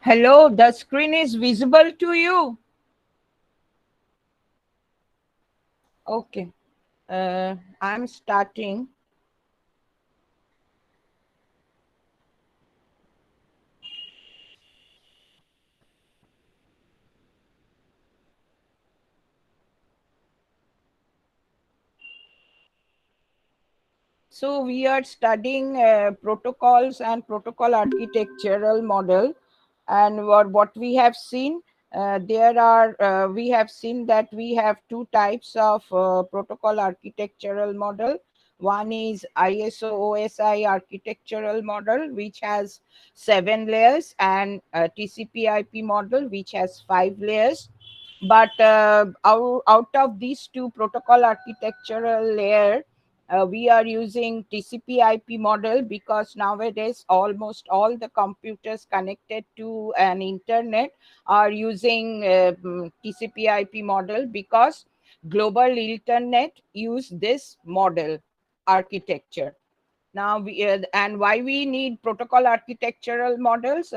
Hello, the screen is visible to you. Okay. I'm starting. So we are studying protocols and protocol architectural model, and what we have seen, we have seen that we have two types of protocol architectural model. One is ISO OSI architectural model, which has 7 layers, and TCP/IP model, which has 5 layers. But out of these two protocol architectural layer, we are using TCP/IP model because nowadays almost all the computers connected to an internet are using TCP/IP model, because global internet use this model architecture. Now and why we need protocol architectural models?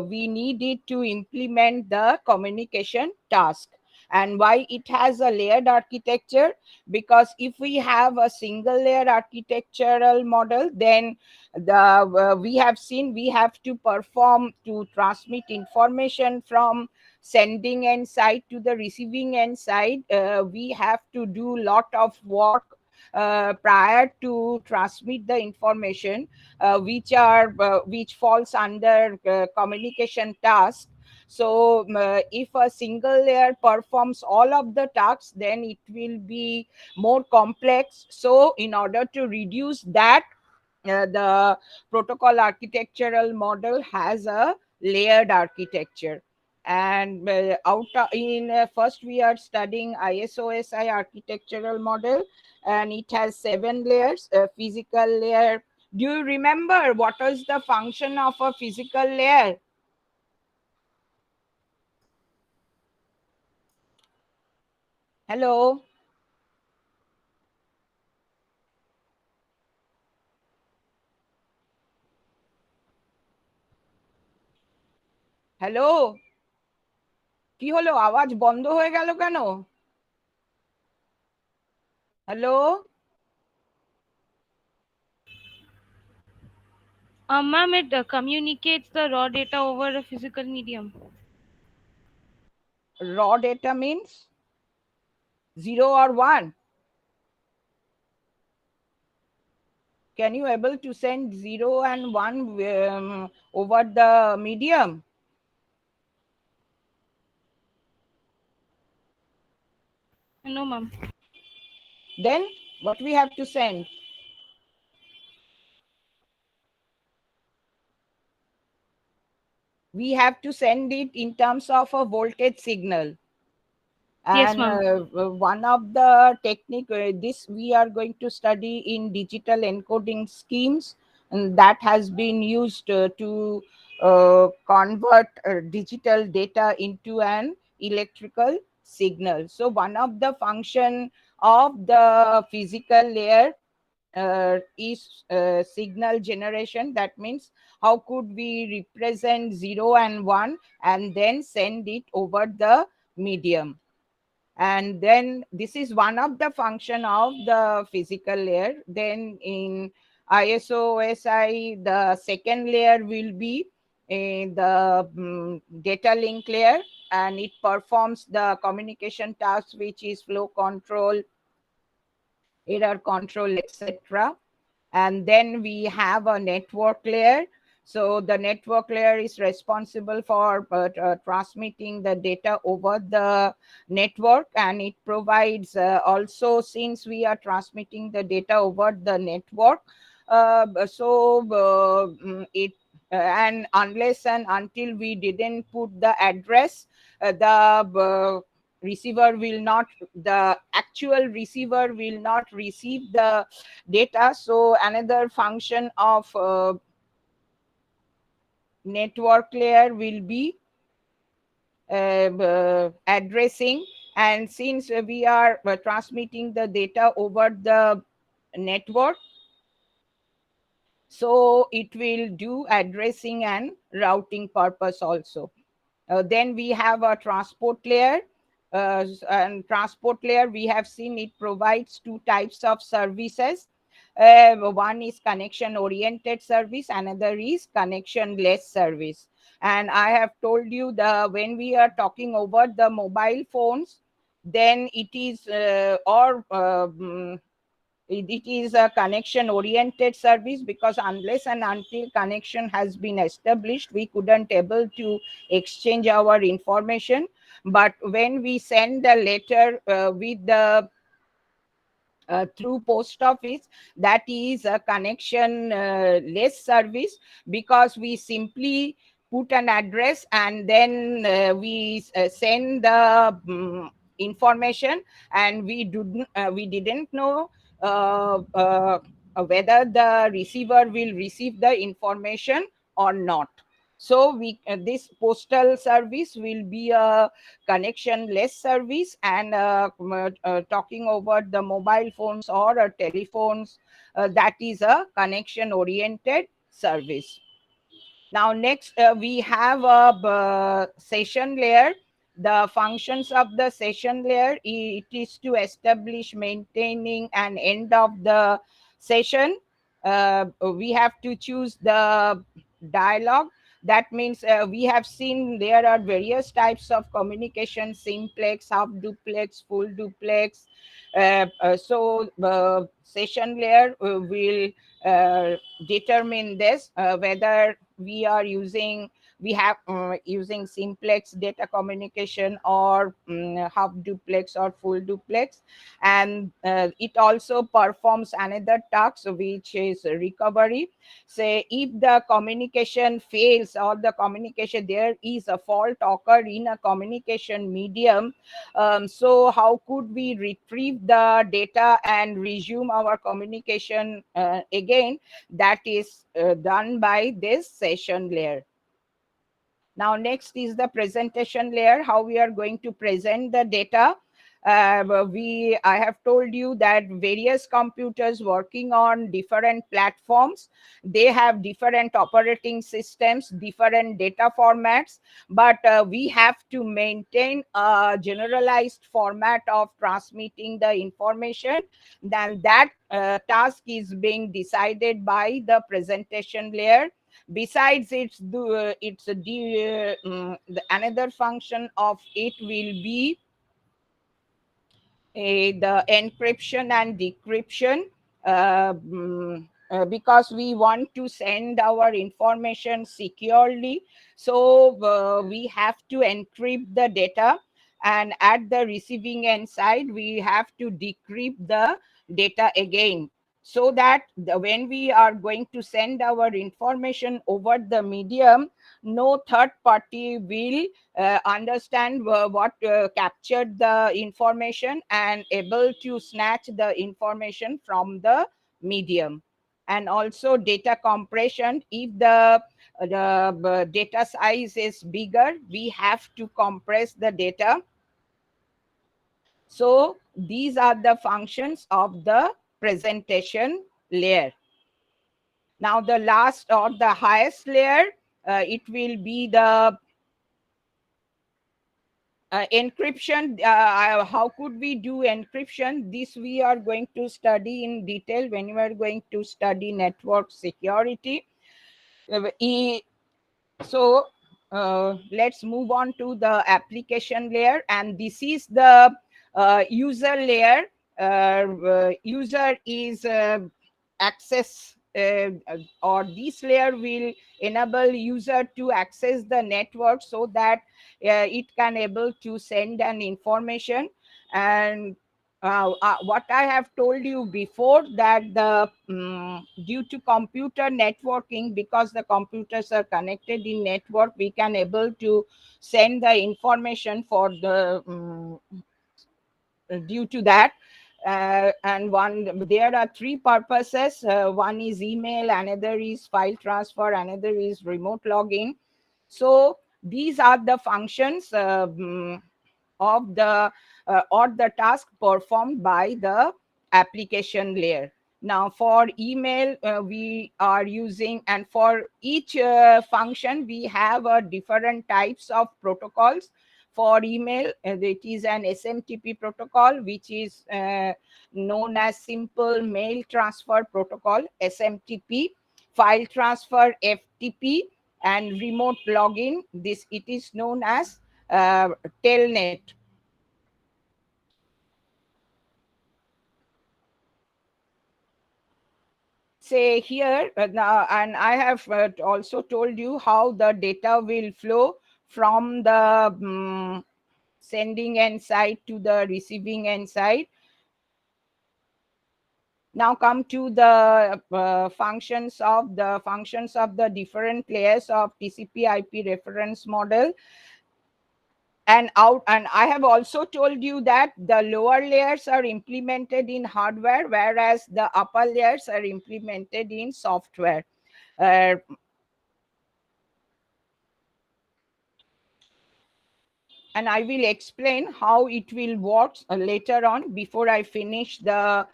We need it to implement the communication task. And why it has a layered architecture? Because if we have a single layer architectural model, then we have seen we have to perform to transmit information from sending end side to the receiving end side. We have to do lot of work prior to transmit the information, which falls under communication task. So if a single layer performs all of the tasks, then it will be more complex. So in order to reduce that, the protocol architectural model has a layered architecture. And in first we are studying ISOSI architectural model, and it has 7 layers. A physical layer. Do you remember what is the function of a physical layer? Hello. Hello, কি হলো? আওয়াজ বন্ধ হয়ে গেল কেন? Hello? Ma'am, it communicates the raw data over a physical medium. Raw data means 0 or 1. Can you able to send 0 and 1 over the medium? No, ma'am. Then what we have to send? We have to send it in terms of a voltage signal. Yes, And ma'am. one of the technique, this we are going to study in digital encoding schemes, and that has been used to convert digital data into an electrical signal. So one of the function of the physical layer is signal generation. That means how could we represent 0 and 1 and then send it over the medium. And then this is one of the function of the physical layer. Then in ISO-OSI, the second layer will be the data link layer, and it performs the communication tasks, which is flow control, error control, etc. And then we have a network layer. So the network layer is responsible for transmitting the data over the network, and it provides also, since we are transmitting the data over the network, it and unless and until we didn't put the address, the receiver will not, the actual receiver will not receive the data. So another function of network layer will be addressing. And since we are transmitting the data over the network, so it will do addressing and routing purpose also. Then we have a transport layer. And transport layer, we have seen it provides two types of services. One is connection oriented service, another is connection less service. And I have told you, the when we are talking over the mobile phones, then it is it is a connection oriented service, because unless and until connection has been established, we couldn't able to exchange our information. But when we send the letter with the through post office, that is a connection less service, because we simply put an address and then we send the information, and we didn't know uh, uh, whether the receiver will receive the information or not. So we this postal service will be a connection less service. And talking over the mobile phones or telephones, that is a connection oriented service. Now next we have a session layer. The functions of the session layer, it is to establish, maintaining and end of the session. We have to choose the dialogue. That means we have seen there are various types of communication: simplex, half duplex, full duplex. Session layer will determine this, whether we have using simplex data communication, or half duplex or full duplex. And it also performs another task, which is recovery. Say if the communication fails, or the communication, there is a fault occur in a communication medium, so how could we retrieve the data and resume our communication again? That is done by this session layer. Now next is the presentation layer, how we are going to present the data. I have told you that various computers working on different platforms, they have different operating systems, different data formats, but we have to maintain a generalized format of transmitting the information. Then that task is being decided by the presentation layer. Besides, another function of it will be the encryption and decryption, because we want to send our information securely. So we have to encrypt the data, and at the receiving end side, we have to decrypt the data again, so that when we are going to send our information over the medium, no third party will understand what captured the information and able to snatch the information from the medium. And also data compression, if the data size is bigger, we have to compress the data. So these are the functions of the presentation layer. Now the last or the highest layer, it will be the encryption. How could we do encryption? This we are going to study in detail when we are going to study network security. So let's move on to the application layer, and this is the user layer. User is access or this layer will enable user to access the network so that it can able to send an information. And what I have told you before, that the due to computer networking, because the computers are connected in network, we can able to send the information for the due to that. And one, there are three purposes. One is email, another is file transfer, another is remote login. So these are the functions of the or the task performed by the application layer. Now for email, we are using, and for each function we have different types of protocols. For email, it is an SMTP protocol, which is known as simple mail transfer protocol, SMTP. File transfer, FTP. And remote login, this it is known as telnet. Say here now, and I have also told you how the data will flow from the sending end side to the receiving end side. Now come to the functions of the different layers of TCP/IP reference model. And I have also told you that the lower layers are implemented in hardware, whereas the upper layers are implemented in software. Uh, and I will explain how it will work later on, before I finish the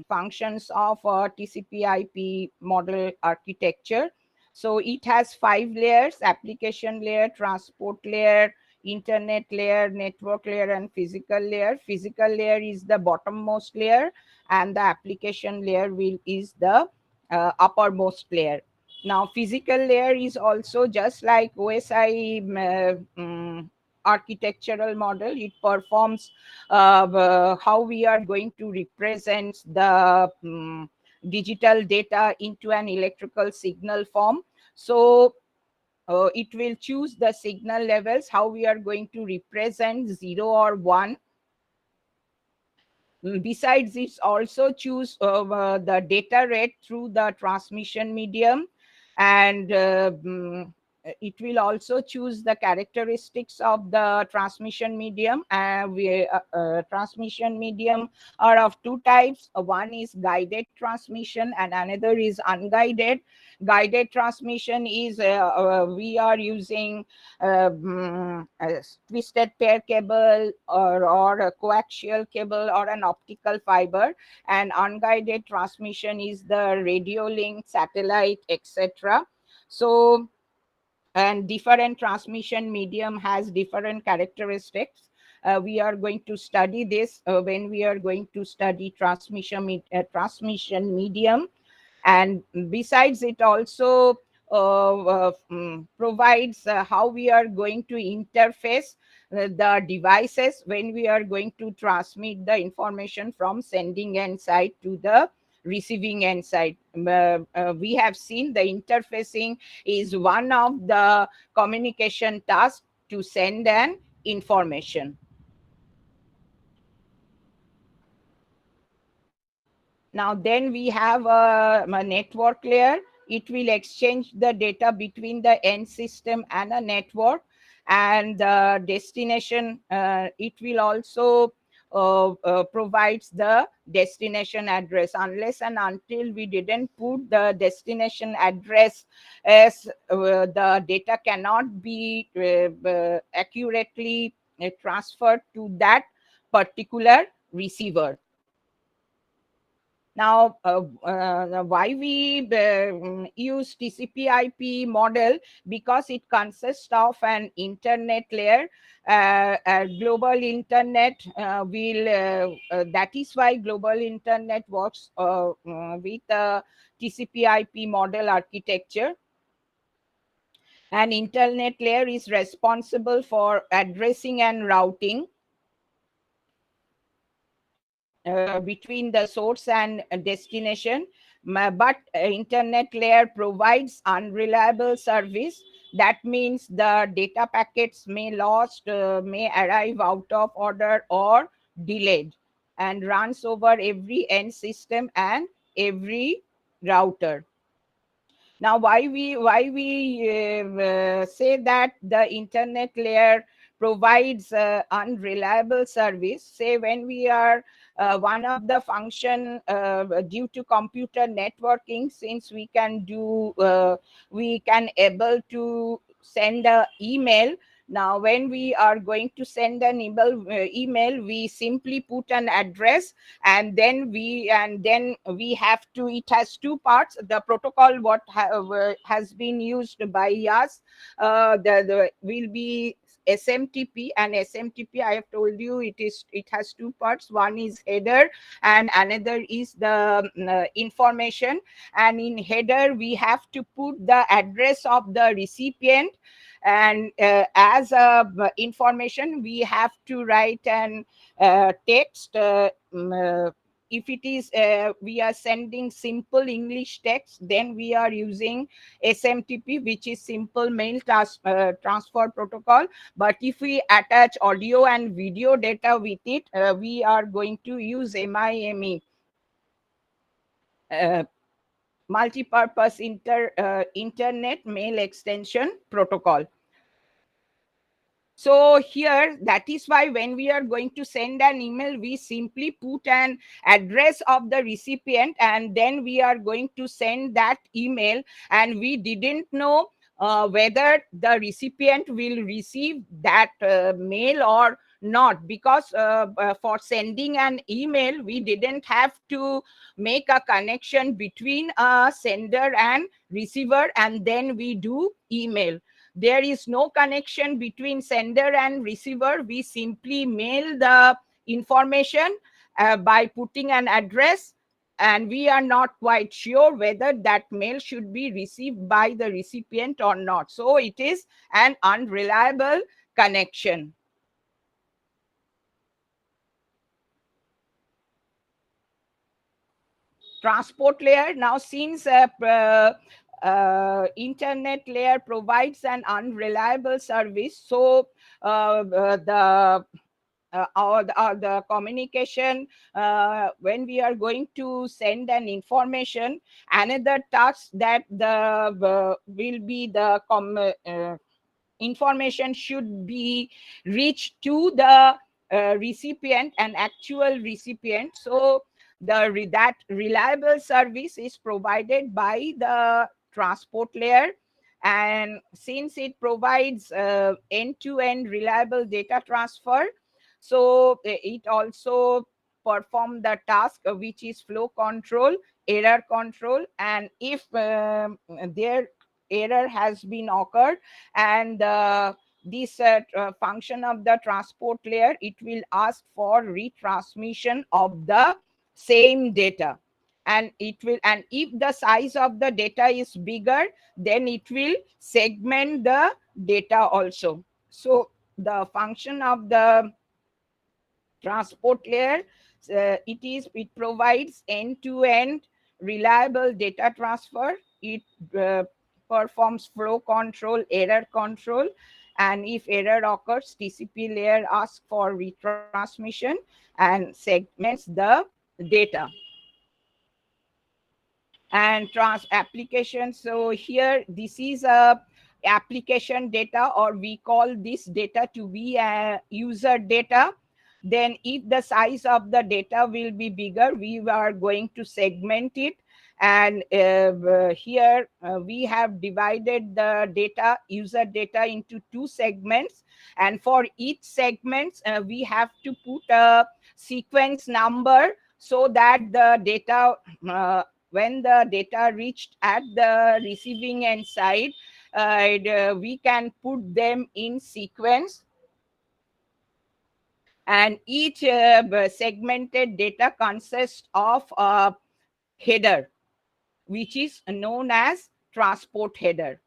functions of TCP/IP model architecture. So it has 5 layers: application layer, transport layer, internet layer, network layer, and physical layer. Physical layer is the bottommost layer, and the application layer is the uppermost layer. Now, physical layer is also just like OSI architectural model. It performs how we are going to represent the digital data into an electrical signal form. So it will choose the signal levels, how we are going to represent 0 or 1. Besides, it's also choose the data rate through the transmission medium, and it will also choose the characteristics of the transmission medium. Transmission medium are of two types. One is guided transmission and another is unguided. Guided transmission is we are using a twisted pair cable, or a coaxial cable, or an optical fiber. And unguided transmission is the radio link, satellite, etc. So, and different transmission medium has different characteristics. We are going to study this when we are going to study transmission medium. And besides, it also provides how we are going to interface the devices when we are going to transmit the information from sending end side to the receiving end side. We have seen the interfacing is one of the communication tasks to send an information. Now then we have a network layer. It will exchange the data between the end system and a network. And the destination, it will also provides the destination address. Unless and until we didn't put the destination address, as the data cannot be accurately transferred to that particular receiver. Now, why we use TCP/IP model? Because it consists of an internet layer. A global internet will. That is why global internet works with TCP/IP model architecture. An internet layer is responsible for addressing and routing. between the source and destination, but internet layer provides unreliable service. That means the data packets may lost, may arrive out of order or delayed, and runs over every end system and every router. Now, why we say that the internet layer provides unreliable service? Say when we are one of the function due to computer networking, since we can able to send a email. Now, when we are going to send an email, we simply put an address, and then we have to, it has two parts. The protocol what has been used by us, the will be SMTP. And SMTP, I have told you, it has two parts. One is header and another is the information. And in header we have to put the address of the recipient, and as a information we have to write an text. If it is we are sending simple English text, then we are using SMTP, which is simple mail transfer protocol. But if we attach audio and video data with it, we are going to use MIME, uh, multi-purpose internet mail extension protocol. So here, that is why when we are going to send an email, we simply put an address of the recipient, and then we are going to send that email, and we didn't know whether the recipient will receive that mail or not, because for sending an email we didn't have to make a connection between a sender and receiver, and then we do email. There is no connection between sender and receiver. We simply mail the information by putting an address, and we are not quite sure whether that mail should be received by the recipient or not. So it is an unreliable connection. Transport layer. Now, since internet layer provides an unreliable service, so the communication, when we are going to send an information, another task that will be the information should be reached to the recipient, an actual recipient. So that reliable service is provided by the transport layer, and since it provides end-to-end reliable data transfer, so it also perform the task which is flow control, error control. And if their error has been occurred, and this function of the transport layer, it will ask for retransmission of the same data. And if the size of the data is bigger, then it will segment the data also. So the function of the transport layer, it provides end-to-end reliable data transfer. It uh, performs flow control, error control, and if error occurs, TCP layer asks for retransmission and segments the data. And trans application, so here this is a application data, or we call this data to be a user data. Then if the size of the data will be bigger, we are going to segment it. And here we have divided the data, user data, into two segments, and for each segment we have to put a sequence number, so that the data, when the data reached at the receiving end side, we can put them in sequence. And each segmented data consists of a header, which is known as transport header,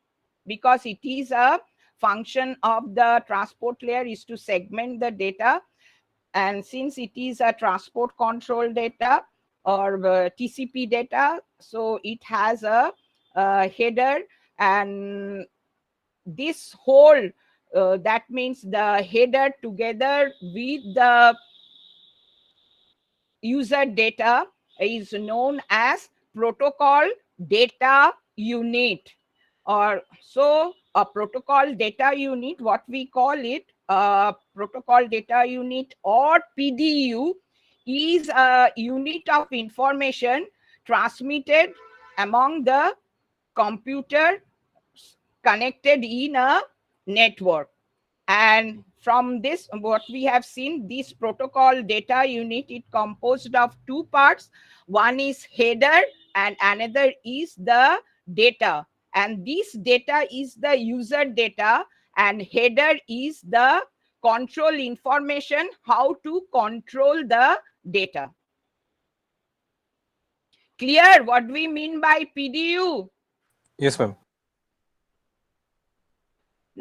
because it is a function of the transport layer is to segment the data. and since it is a transport control data or TCP data, so it has a header, and this whole that means the header together with the user data is known as protocol data unit. Or so a protocol data unit, what we call it, protocol data unit or PDU, is a unit of information transmitted among the computer connected in a network. And from this, what we have seen, this protocol data unit, it composed of two parts. One is header and another is the data. And this data is the user data, and header is the control information, how to control the data. Clear what we mean by PDU? Yes, ma'am.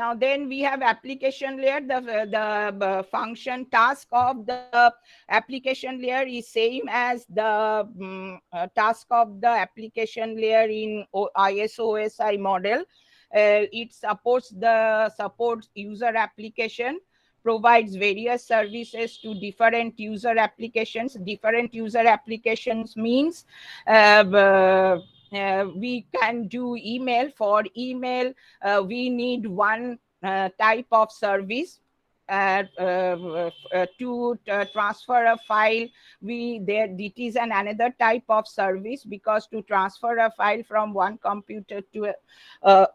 Now then we have application layer. The function task of the application layer is same as the task of the application layer in ISO-OSI model. It supports user application, provides various services to different user applications. Different user applications means we can do email. For email, we need one type of service. To transfer a file, it is another type of service, because to transfer a file from one computer to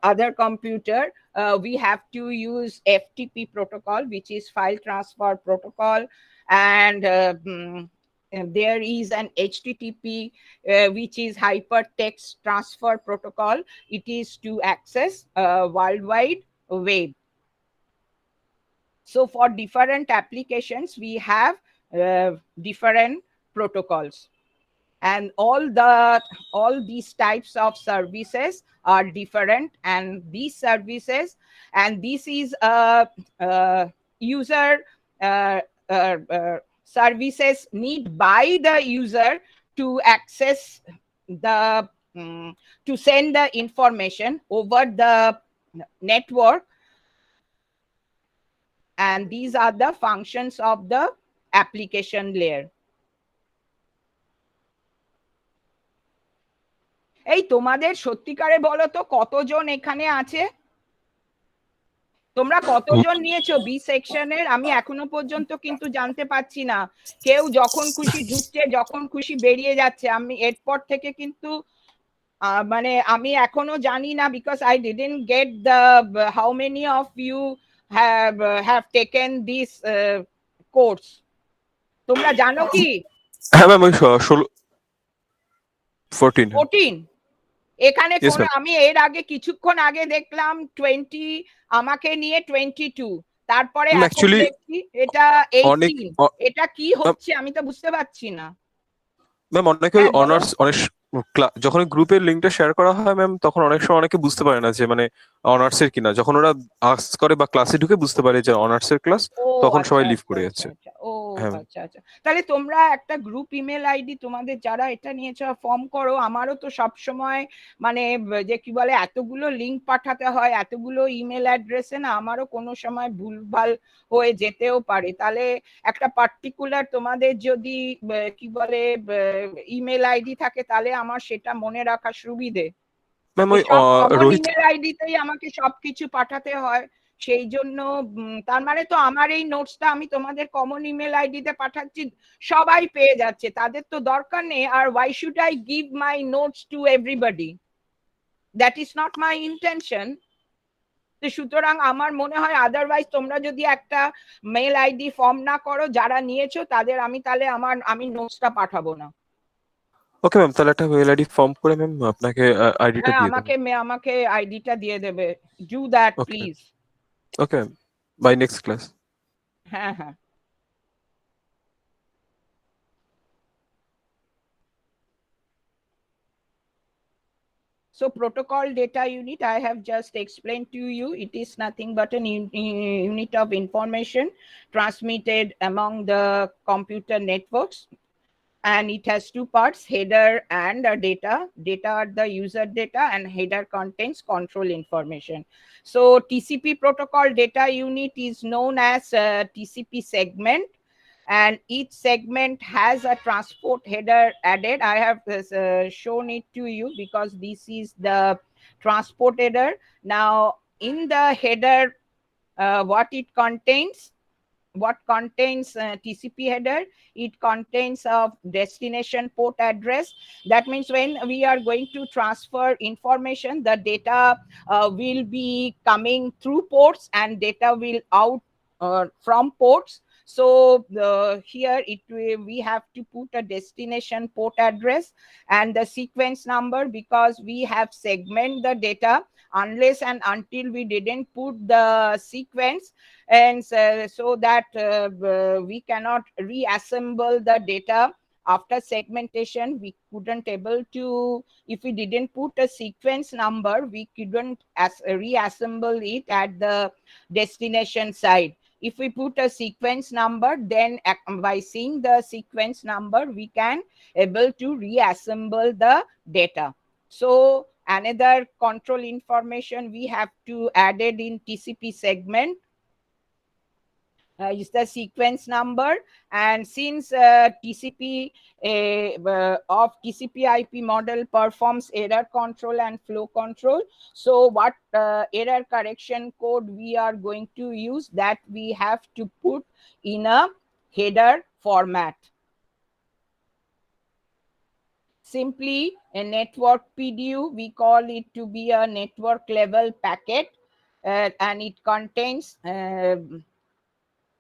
other computer, we have to use FTP protocol, which is file transfer protocol. And there is an HTTP, which is hypertext transfer protocol. It is to access World Wide Web. So for different applications, we have different protocols, and all these types of services are different. And these services, and this is a user services need by the user to access the to send the information over the network. And these are the functions of the application layer. এই তোমাদের সত্যিকারে বলো তো কতজন এখানে আছে? তোমরা কতজন নিয়েছো বি সেকশনের? আমি এখনো পর্যন্ত কিন্তু জানতে পাচ্ছি না। কেউ যখন খুশি ঢুকছে, যখন খুশি বেরিয়ে যাচ্ছে। আমি এরপর থেকে কিন্তু মানে আমি এখনো জানি না, because I didn't get the how many of you have taken this course. তোমরা জানো কি? হ্যাঁ ম্যাম, ওই 14 এখানে Yes, কোন ma'am. আমি এর আগে কিছুক্ষণ আগে দেখলাম 20, আমাকে নিয়ে 22, তারপরে এখন Actually, দেখছি এটা 18। এটা কি হচ্ছে আমি তো বুঝতে পারছি না। ম্যাম অনেকে হ্যাঁ, বলো। অনার্স যখন গ্রুপের লিঙ্কটা শেয়ার করা হয় ম্যাম, তখন অনেক সময় অনেকে বুঝতে পারে না যে মানে অনার্সের কিনা। যখন ওরা আস করে বা ক্লাসে ঢুকে বুঝতে পারে যে অনার্সের ক্লাস, ও তখন আচ্ছা সবাই লিভ আচ্ছা করে আচ্ছা যাচ্ছে। আচ্ছা। ও হ্যাঁ আচ্ছা আচ্ছা। তাহলে তোমরা একটা গ্রুপ ইমেল আইডি তোমাদের যারা এটা নিয়েছো ফর্ম করো। আমারও তো সব সময় মানে যে কি বলে এতগুলো লিংক পাঠাতে হয়, এতগুলো ইমেল অ্যাড্রেসে না, আমারও কোনো সময় ভুলভাল হয়ে যেতেও পারে। তাহলে একটা পার্টিকুলার তোমাদের যদি কি বলে ইমেল আইডি থাকে, তাহলে আমার সেটা মনে রাখা সুবিধে। ম্যাম ওই সব কমন রোহিত, ইমেল আইডিতেই আমাকে সবকিছু পাঠাতে হয়। সেই জন্য তার মানে তো আমার এই নোটসটা আমি তোমাদের কমন ইমেল আইডিতে পাঠাচ্ছি, সবাই পেয়ে যাচ্ছে, তাদের তো দরকার নেই। আর why should I give my notes to everybody? That is not my intention. সুতরাং আমার মনে হয় আদারওয়াইজ তোমরা যদি একটা মেল আইডি ফর্ম না করো যারা নিয়েছো তাদের, আমি নোটসটা পাঠাবো না। ওকে ম্যাম, তাহলে একটা মেল আইডি ফর্ম করে ম্যাম আপনাকে আইডিটা হ্যাঁ, দিয়ে দেবো। আমাকে আইডিটা দিয়ে দেবে। Do that okay please. Okay ma'am, bye next class. হ্যাঁ হ্যাঁ। So protocol data unit, I have just explained to you, it is nothing but an unit of information transmitted among the computer networks. And it has two parts, header and data. Data are the user data, and header contains control information. So TCP protocol data unit is known as TCP segment, and each segment has a transport header added. I have shown it to you because this is the transport header. Now in the header, what it contains, what contains TCP header, it contains a destination port address. That means when we are going to transfer information, the data will be coming through ports and data will out from ports. So here we have to put a destination port address and the sequence number, because we have segment the data. Unless and until we didn't put the sequence, and so that we cannot reassemble the data after segmentation, we couldn't able to, if we didn't put a sequence number, we couldn't reassemble it at the destination side. If we put a sequence number, then by seeing the sequence number, we can able to reassemble the data. So another control information we have to added in TCP segment is the sequence number. And since TCP of TCP IP model performs error control and flow control, so what error correction code we are going to use, that we have to put in a header format. Simply a network PDU, we call it to be a network level packet, and it contains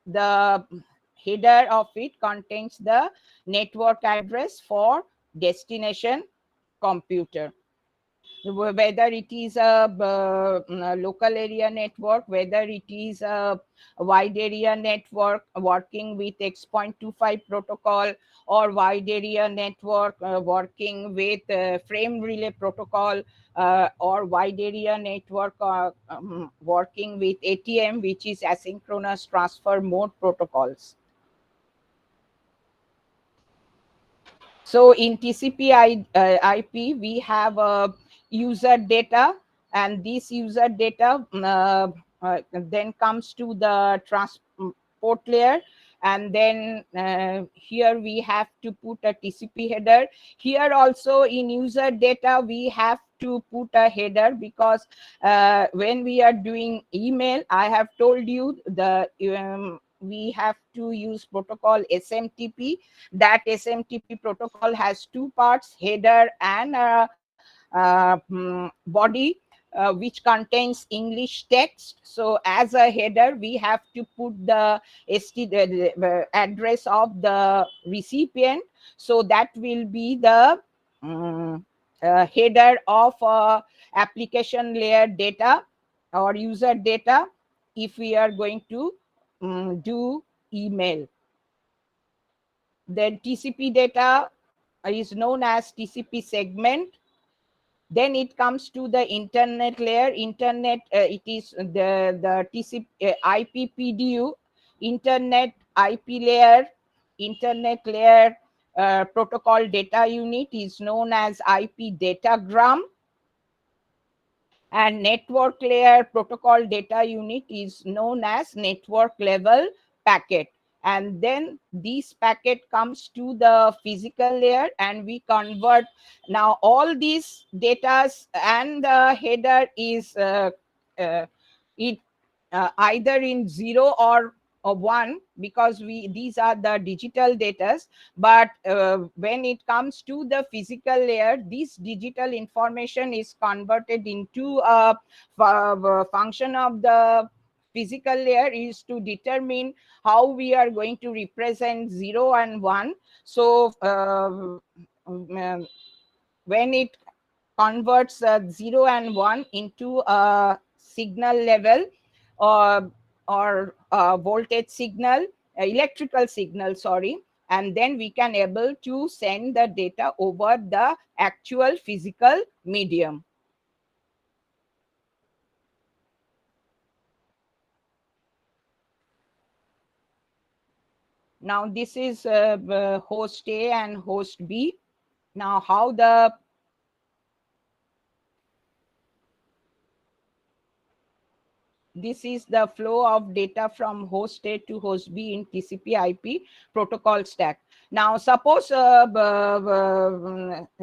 the header of it contains the network address for destination computer. Whether it is a local area network, whether it is a wide area network working with X.25 protocol, or wide area network working with frame relay protocol, or wide area network working with ATM, which is asynchronous transfer mode protocols. So in TCP IP, we have user data, and this user data then comes to the transport layer, and then here we have to put a TCP header. Here also in user data, we have to put a header, because when we are doing email, I have told you the we have to use protocol SMTP. That SMTP protocol has two parts, header and body, which contains English text. So as a header, we have to put the address of the recipient. So that will be the header of application layer data or user data if we are going to do email. Then TCP data is known as TCP segment. Then it comes to the internet layer. Internet, it is the TCP IP PDU, internet IP layer. Internet layer protocol data unit is known as IP datagram, and network layer protocol data unit is known as network level packet. And then this packet comes to the physical layer, and we convert. Now all these datas and the header is it either in 0 or 1, because these are the digital datas. But when it comes to the physical layer, this digital information is converted into a function of the physical layer is to determine how we are going to represent 0 and 1. So when it converts 0 and 1 into a signal level, or voltage signal, electrical signal, sorry, and then we can able to send the data over the actual physical medium. Now this is host A and host B. Now how this is the flow of data from host A to host B in TCP IP protocol stack. Now suppose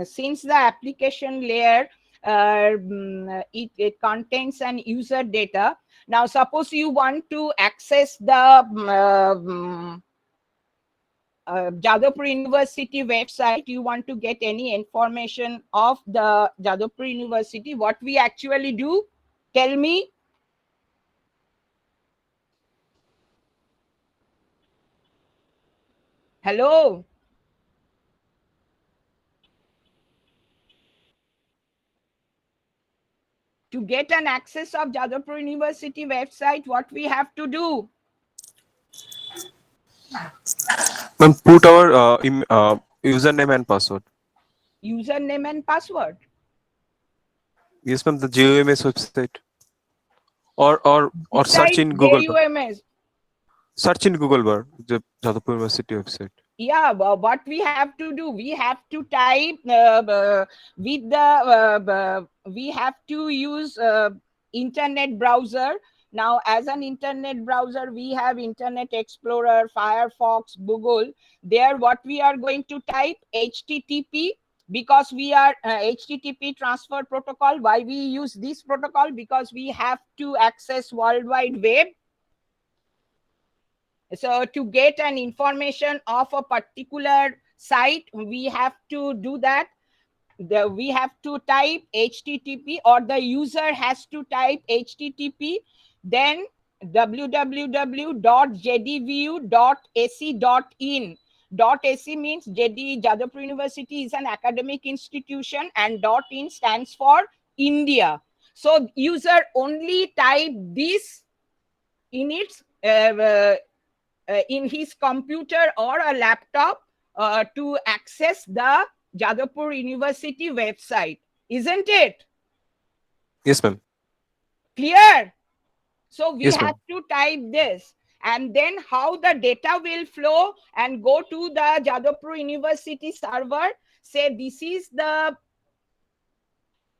since the application layer it contains an user data. Now suppose you want to access the Jadavpur University website, you want to get any information of the Jadavpur University, what we actually do? Tell me. Hello. To get an access of Jadavpur University website, what we have to do? Ma'am, put our username and password. Username and password. Yes, ma'am, the JUMS website. Or search Besides in Google bar. JUMS. Search in Google bar, the Jadavpur University website. Yeah, what we have to do, we have to type we have to use internet browser. Now as an internet browser, we have Internet Explorer, Firefox, Google. There what we are going to type? HTTP, because we are HTTP transfer protocol. Why we use this protocol? Because we have to access World Wide Web. So to get an information of a particular site, we have to do that. We have to type HTTP, or the user has to type HTTP, then www.jdvu.ac.in. .ac means Jadavpur University is an academic institution, and .in stands for India. So user only type this in its in his computer or a laptop to access the Jadavpur University website, isn't it? Yes, ma'am. Clear? So we Yes, have ma'am. to type this, and then how the data will flow and go to the Jadavpur University server. Say this is the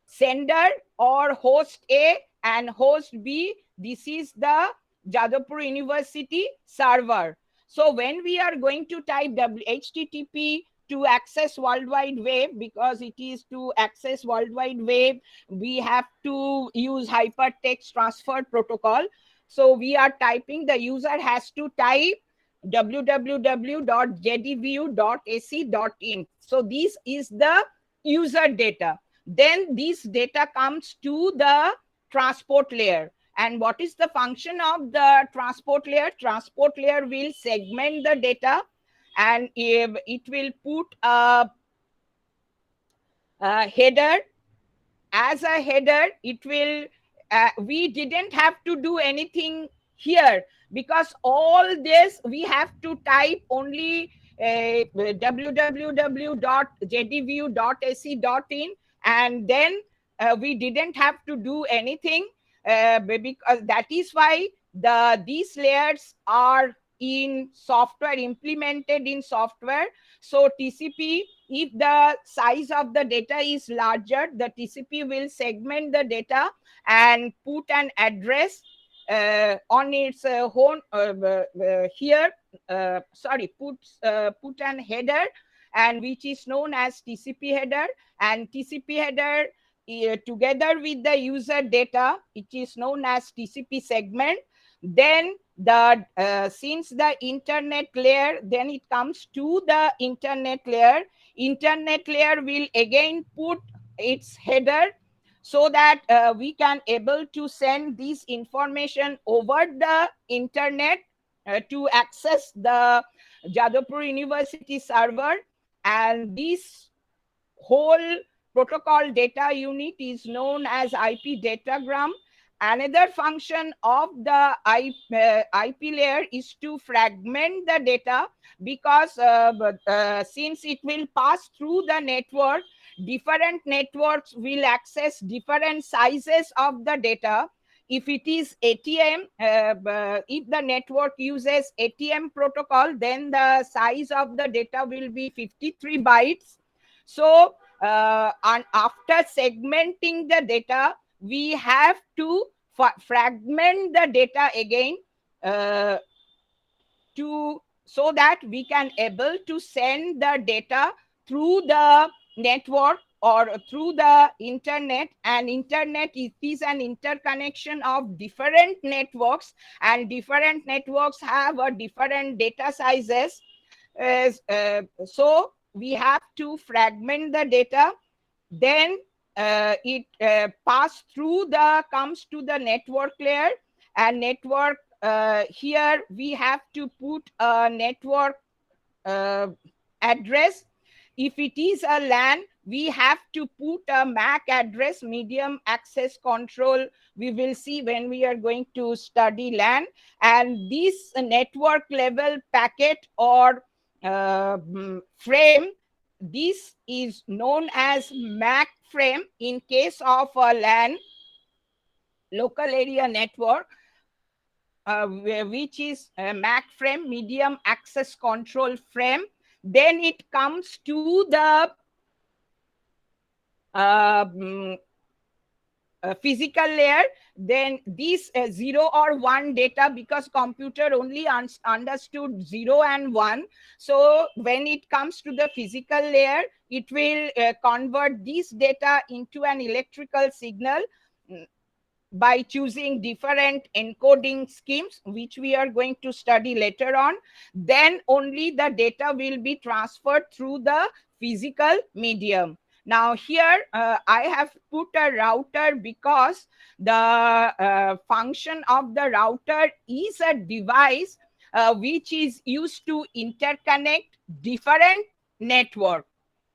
sender or host A, and host B, this is the Jadavpur University server. So when we are going to type HTTP to access World Wide Web, because it is to access World Wide Web, we have to use hypertext transfer protocol. So we are typing, the user has to type www.jdvu.ac.in. So this is the user data. Then this data comes to the transport layer. And what is the function of the transport layer? Transport layer will segment the data, and it will put a header. As a header, it will we didn't have to do anything here, because all this we have to type only www.jdvu.ac.in, and then we didn't have to do anything, because that is why these layers are in software, implemented in software. So TCP, if the size of the data is larger, the TCP will segment the data and put an address on its own here. Put an header, and which is known as TCP header. And TCP header together with the user data, it is known as TCP segment. Then the since the internet layer, then it comes to the internet layer. Internet layer will again put its header, so that we can able to send this information over the internet to access the Jadavpur University server. And this whole protocol data unit is known as IP datagram. Another function of the IP layer is to fragment the data, because since it will pass through the network, different networks will access different sizes of the data. if it is ATM, if the network uses ATM protocol, then the size of the data will be 53 bytes. So, and after segmenting the data, we have to fragment the data again so that we can able to send the data through the network or through the internet. And internet, it is an interconnection of different networks, and different networks have a different data sizes. So we have to fragment the data, then it comes to the network layer, and network, here we have to put a network address. If it is a LAN, we have to put a MAC address, medium access control. We will see when we are going to study LAN. And this network level packet or frame, this is known as MAC frame in case of a LAN, local area network, which is a MAC frame, medium access control frame. Then it comes to the physical layer. Then this 0 or 1 data, because computer only understood 0 and 1. So when it comes to the physical layer, it will convert this data into an electrical signal by choosing different encoding schemes, which we are going to study later on. Then only the data will be transferred through the physical medium. Now here I have put a router because the function of the router is a device which is used to interconnect different network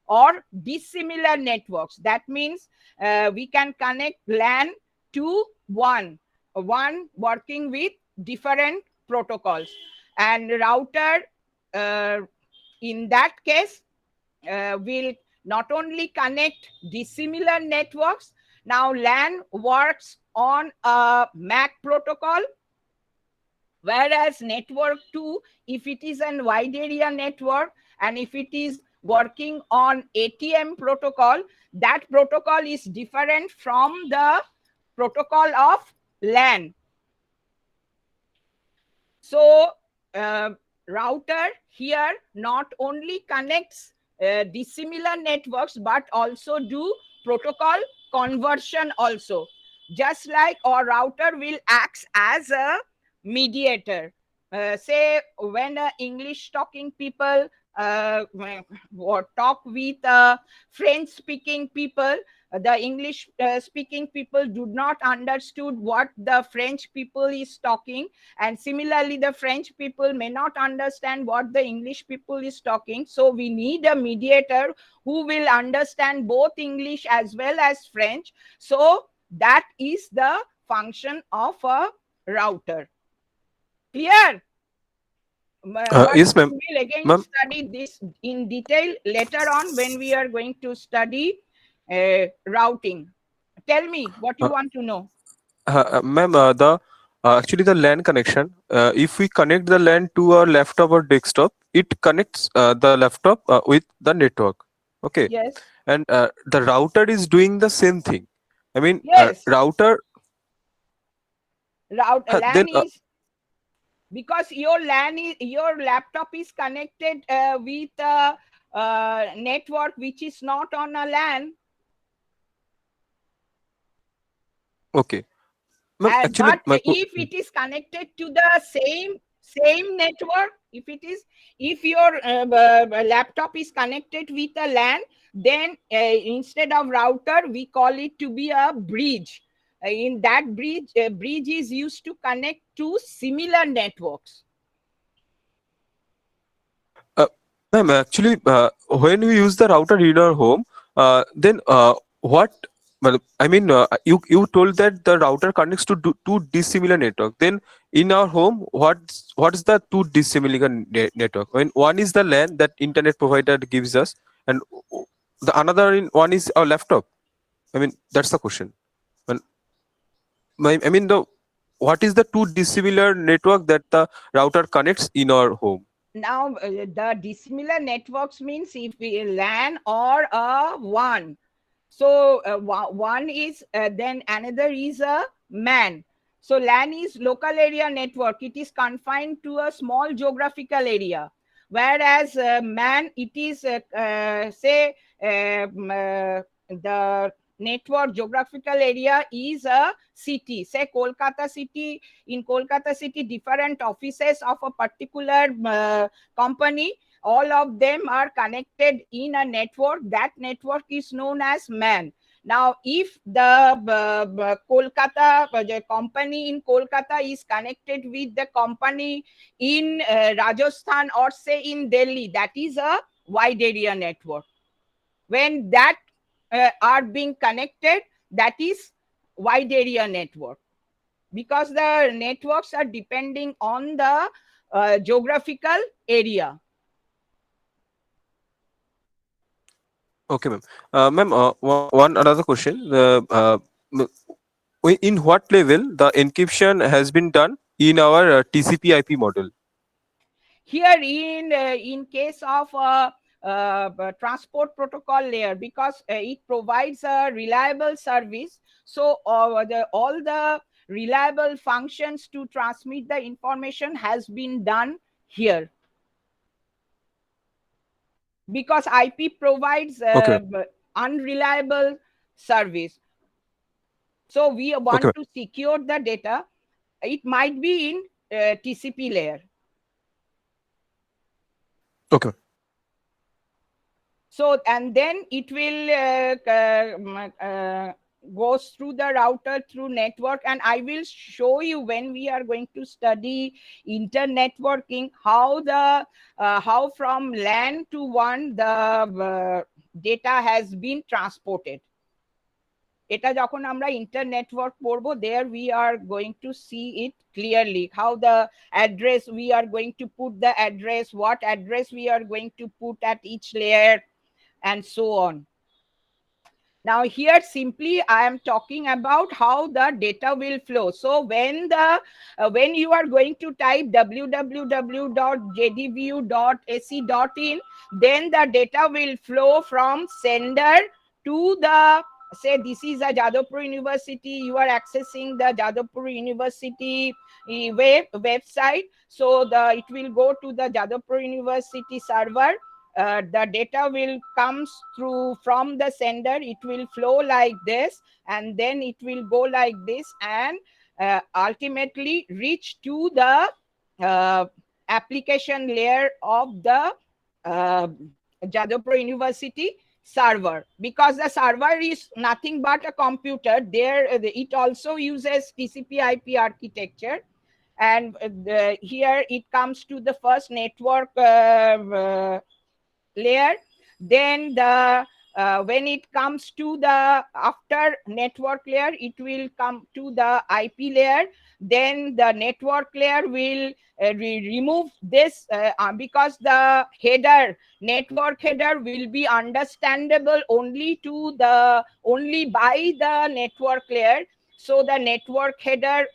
or dissimilar networks. That means we can connect LAN to one working with different protocols. And router in that case will not only connect dissimilar networks. Now LAN works on a MAC protocol, whereas network 2, if it is a wide area network and if it is working on ATM protocol, that protocol is different from the protocol of LAN. So router here not only connects dissimilar networks, but also do protocol conversion also. Just like our router will act as a mediator. Say when English talking people or talk with French speaking people, the English speaking people do not understood what the French people is talking, and similarly the French people may not understand what the English people is talking. So we need a mediator who will understand both English as well as French. So that is the function of a router. Clear? Yes, ma'am. We will again Ma'am, study this in detail later on when we are going to study routing. Tell me what you want to know. ma'am, actually the LAN connection, if we connect the LAN to our laptop or desktop, it connects the laptop with the network. Okay. Yes. And the router is doing the same thing. I mean, Yes. router. LAN Then is because your laptop is connected with a network which is not on a LAN. okay. Ma'am, actually, But if it is connected to the same network, if your laptop is connected with a LAN, then instead of router, we call it to be a bridge. In that bridge is used to connect to similar networks. ma'am, actually, when we use the router in our home, then what? Well, I mean, you told that the router connects to two dissimilar network. Then in our home, what's the two dissimilar network? When one is the LAN that internet provider gives us, and the another one is our laptop. I mean, that's the question. Well, I mean the what is the two dissimilar network that the router connects in our home? Now, the dissimilar networks means if we LAN or a WAN. So one is then another is a MAN. So LAN is local area network. It is confined to a small geographical area, whereas MAN it is say the network geographical area is a city. Say Kolkata city. In Kolkata city, different offices of a particular company, all of them are connected in a network. That network is known as MAN. Now, if the Kolkata, the company in Kolkata is connected with the company in Rajasthan or say in Delhi, that is a wide area network. When that are being connected, that is wide area network, because the networks are depending on the geographical area. Okay, ma'am. Ma'am, one another question. M- in what level the encryption has been done in our TCP/IP model? Here in case of transport protocol layer, because it provides a reliable service, so all the reliable functions to transmit the information has been done here, because IP provides Okay, ma'am. unreliable service. So we Okay, want ma'am. to secure the data. It might be in TCP layer. Okay, ma'am. So, and then it will goes through the router through network, and I will show you when we are going to study internetworking how the how from LAN to WAN the data has been transported. এটা যখন আমরা ইন্টারনেটওয়ার্ক পড়বো, there we are going to see it clearly, how the address we are going to put, the address, what address we are going to put at each layer, and so on. Now here simply I am talking about how the data will flow. So when you are going to type www.jdvu.ac.in, then the data will flow from sender to the, say this is a Jadavpur University, you are accessing the Jadavpur University website. So it will go to the Jadavpur University server. The data will comes through from the sender, it will flow like this, and then it will go like this, and ultimately reach to the application layer of the uh, Jadavpur University server. Because the server is nothing but a computer, there it also uses TCP IP architecture. And here it comes to the first network layer, then the when it comes to the after network layer, it will come to the IP layer. Then the network layer will remove this because the header, network header will be understandable only to the only by the network layer. So the network header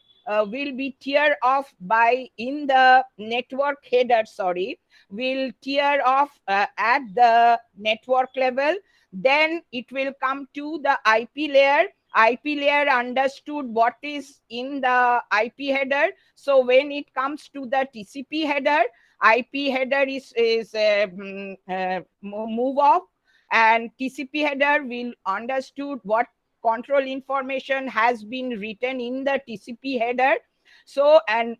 will be tear off by in the network header, sorry, will tear off at the network level. Then it will come to the IP layer. IP layer understood what is in the IP header. So when it comes to the TCP header, IP header is move off, and TCP header will understood what control information has been written in the TCP header. So, and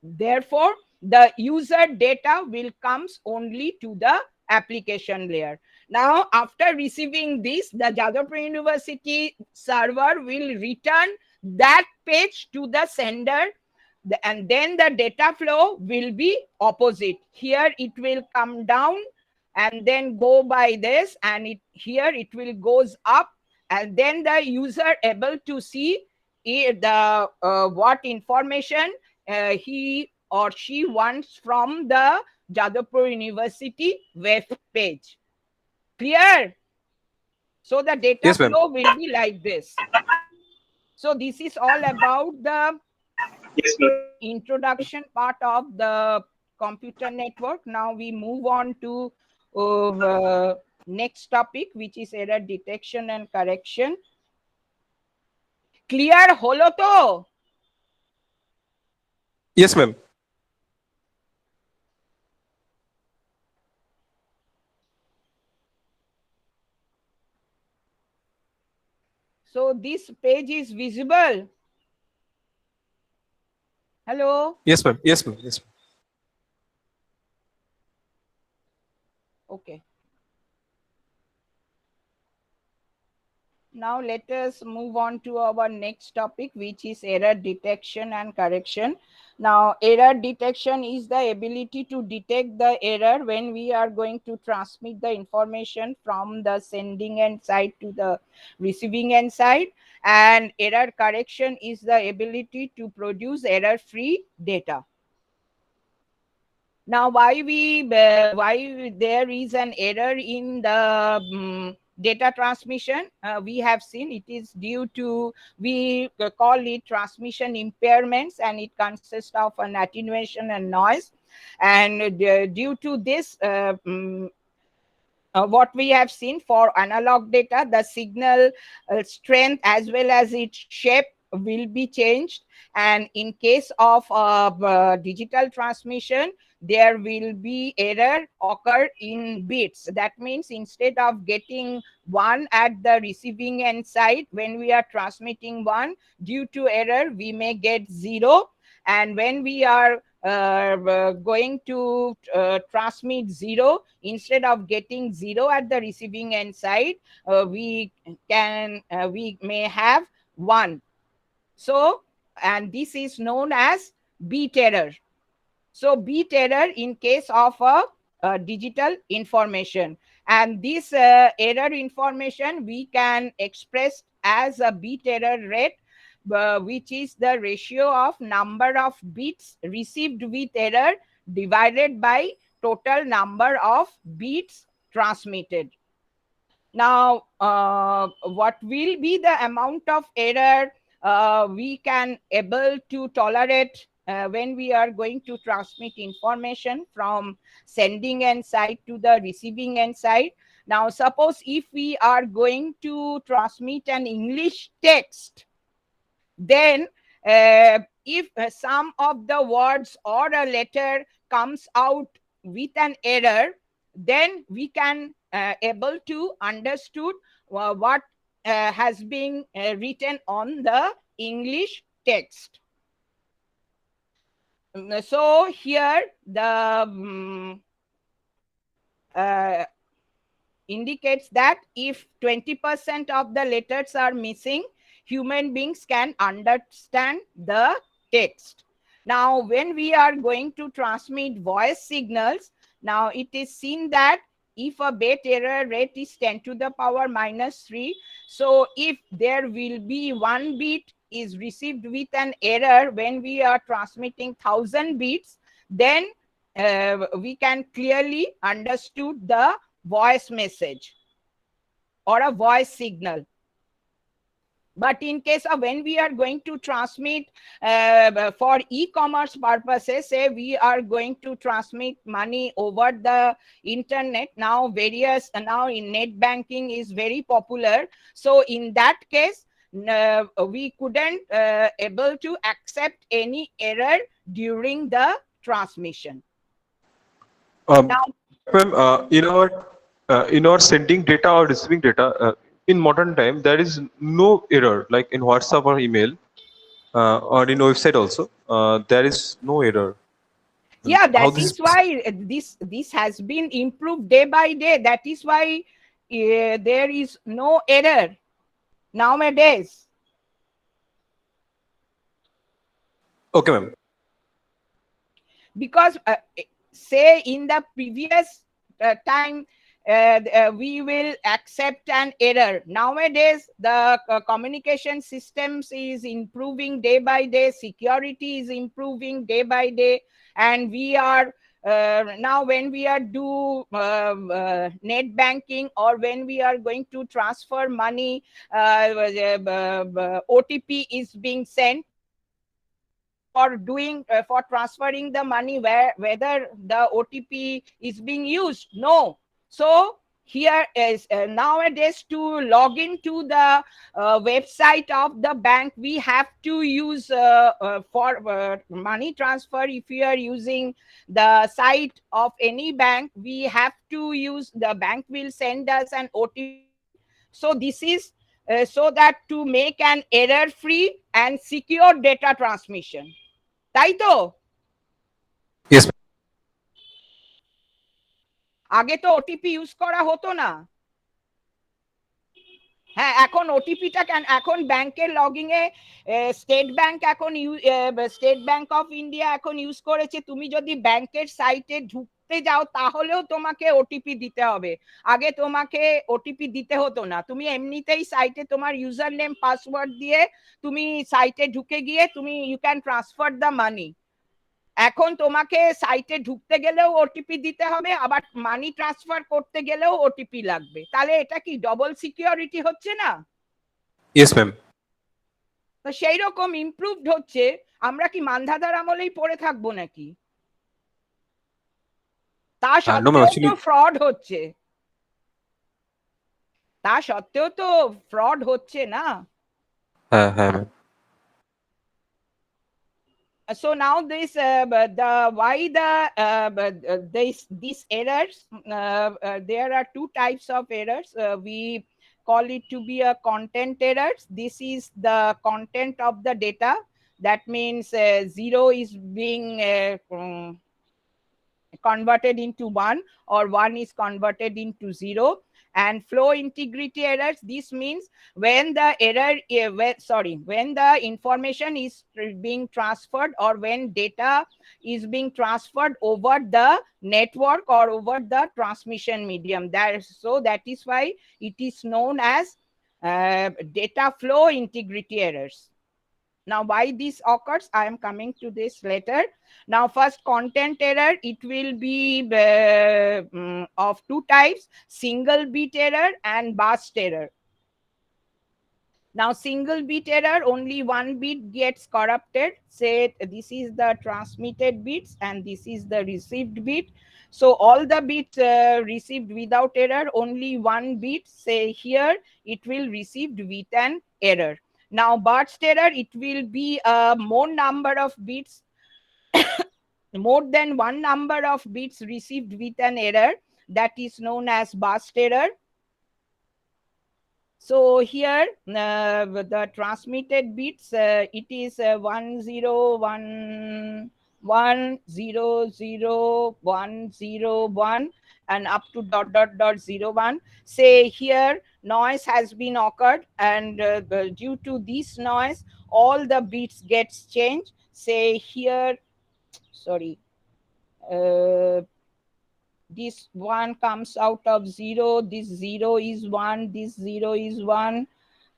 therefore the user data will comes only to the application layer. Now after receiving this, the Jadavpur University server will return that page to the sender, and then the data flow will be opposite. Here it will come down and then go by this, and here it will goes up, and then the user able to see the what information he or she wants from the Jadavpur University web page. Clear? So the data Yes, ma'am. flow will be like this. So this is all about the Yes, ma'am. introduction part of the computer network. Now we move on to next topic, which is error detection and correction. Clear holo to? Yes, ma'am. So this page is visible. Hello? Yes, ma'am. Yes, ma'am. Yes, ma'am. Okay. Now let us move on to our next topic, which is error detection and correction. Now, error detection is the ability to detect the error when we are going to transmit the information from the sending end side to the receiving end side. And error correction is the ability to produce error-free data. Now, why there is an error in the data transmission? We have seen it is due to, we call it transmission impairments, and it consists of an attenuation and noise. And due to this, what we have seen for analog data, the signal strength as well as its shape will be changed. And in case of digital transmission, there will be error occur in bits. That means instead of getting 1 at the receiving end side, when we are transmitting 1, due to error, we may get 0. And when we are going to transmit 0, instead of getting 0 at the receiving end side, we may have 1. So, and this is known as bit error. So bit error in case of a digital information. And this error information we can express as a bit error rate, which is the ratio of number of bits received with error divided by total number of bits transmitted. Now, what will be the amount of error we can able to tolerate when we are going to transmit information from sending end side to the receiving end side? Now, suppose if we are going to transmit an English text, then if some of the words or a letter comes out with an error, then we can able to understood what has been written on the English text. So here the indicates that if 20% of the letters are missing, human beings can understand the text. Now, when we are going to transmit voice signals, now it is seen that if a bit error rate is 10 to the power minus 3, so if there will be 1 bit is received with an error when we are transmitting 1000 bits, then we can clearly understood the voice message or a voice signal. But in case of when we are going to transmit for e-commerce purposes, say we are going to transmit money over the internet, now in net banking is very popular. So in that case, we couldn't able to accept any error during the transmission. Now, But ma'am, in our sending data or receiving data, in modern time, there is no error. Like in WhatsApp or email, or in website also, there is no error. yeah, How that this? is why this has been improved day by day. That is why there is no error nowadays. Okay, ma'am. Because say in the previous time, we will accept an error. Nowadays the communication systems is improving day by day, security is improving day by day, and we are now when we are do net banking, or when we are going to transfer money, OTP is being sent for doing for transferring the money, whether the OTP is being used. No. So here is nowadays, to log into the website of the bank, we have to use for money transfer. If we are using the site of any bank, we have to use, the bank will send us an OTP. So this is so that to make an error free and secure data transmission. তাই তো? Yes. আগে তো OTP use করা হতো না। হ্যাঁ, এখন ওটিপিটা কেন, এখন ব্যাংকের লগিং এ স্টেট ব্যাংক এখন স্টেট ব্যাংক অফ ইন্ডিয়া এখন ইউজ করেছে। তুমি যদি ব্যাংকের সাইটে ঢুকতে যাও, তাহলেও তোমাকে ওটিপি দিতে হবে। আগে তোমাকে ওটিপি দিতে হতো না, তুমি এমনিতেই সাইটে তোমার ইউজার নেম পাসওয়ার্ড দিয়ে তুমি সাইটে ঢুকে গিয়ে তুমি you can transfer the money. এখন তোমাকে সাইটে ঢুকতে গেলেও ওটিপি দিতে হবে, আবার মানি ট্রান্সফার করতে গেলেও ওটিপি লাগবে। তাহলে এটা কি ডবল সিকিউরিটি হচ্ছে না? Yes, ma'am. তো সেই রকম ইমপ্রুভড হচ্ছে। আমরা কি মান্ধাতার আমলেই পড়ে থাকবো নাকি? তা No, ma'am. সত্ত্বেও তো Actually, ফ্রড হচ্ছে, তা সত্ত্বেও তো ফ্রড হচ্ছে না। ma'am. So now this the why the these errors, there are two types of errors. We call it to be a content errors. This is the content of the data. That means zero is being converted into one, or one is converted into zero. And flow integrity errors, this means when the error when the information is being transferred, or when data is being transferred over the network or over the transmission medium. That is why it is known as data flow integrity errors. Now, why this occurs, I am coming to this later. Now, first, content error, it will be of two types: single bit error and burst error. Now, single bit error, only one bit gets corrupted. Say this is the transmitted bits and this is the received bit. So all the bits received without error, only one bit, say here, it will received with an error. Now, burst error, it will be a more number of bits, more than one number of bits received with an error. That is known as burst error. So here the transmitted bits, it is 101100101 and up to ... 01. Say here noise has been occurred, and due to this noise all the bits gets changed. Say here, sorry, this one comes out of zero, this zero is one, this zero is one,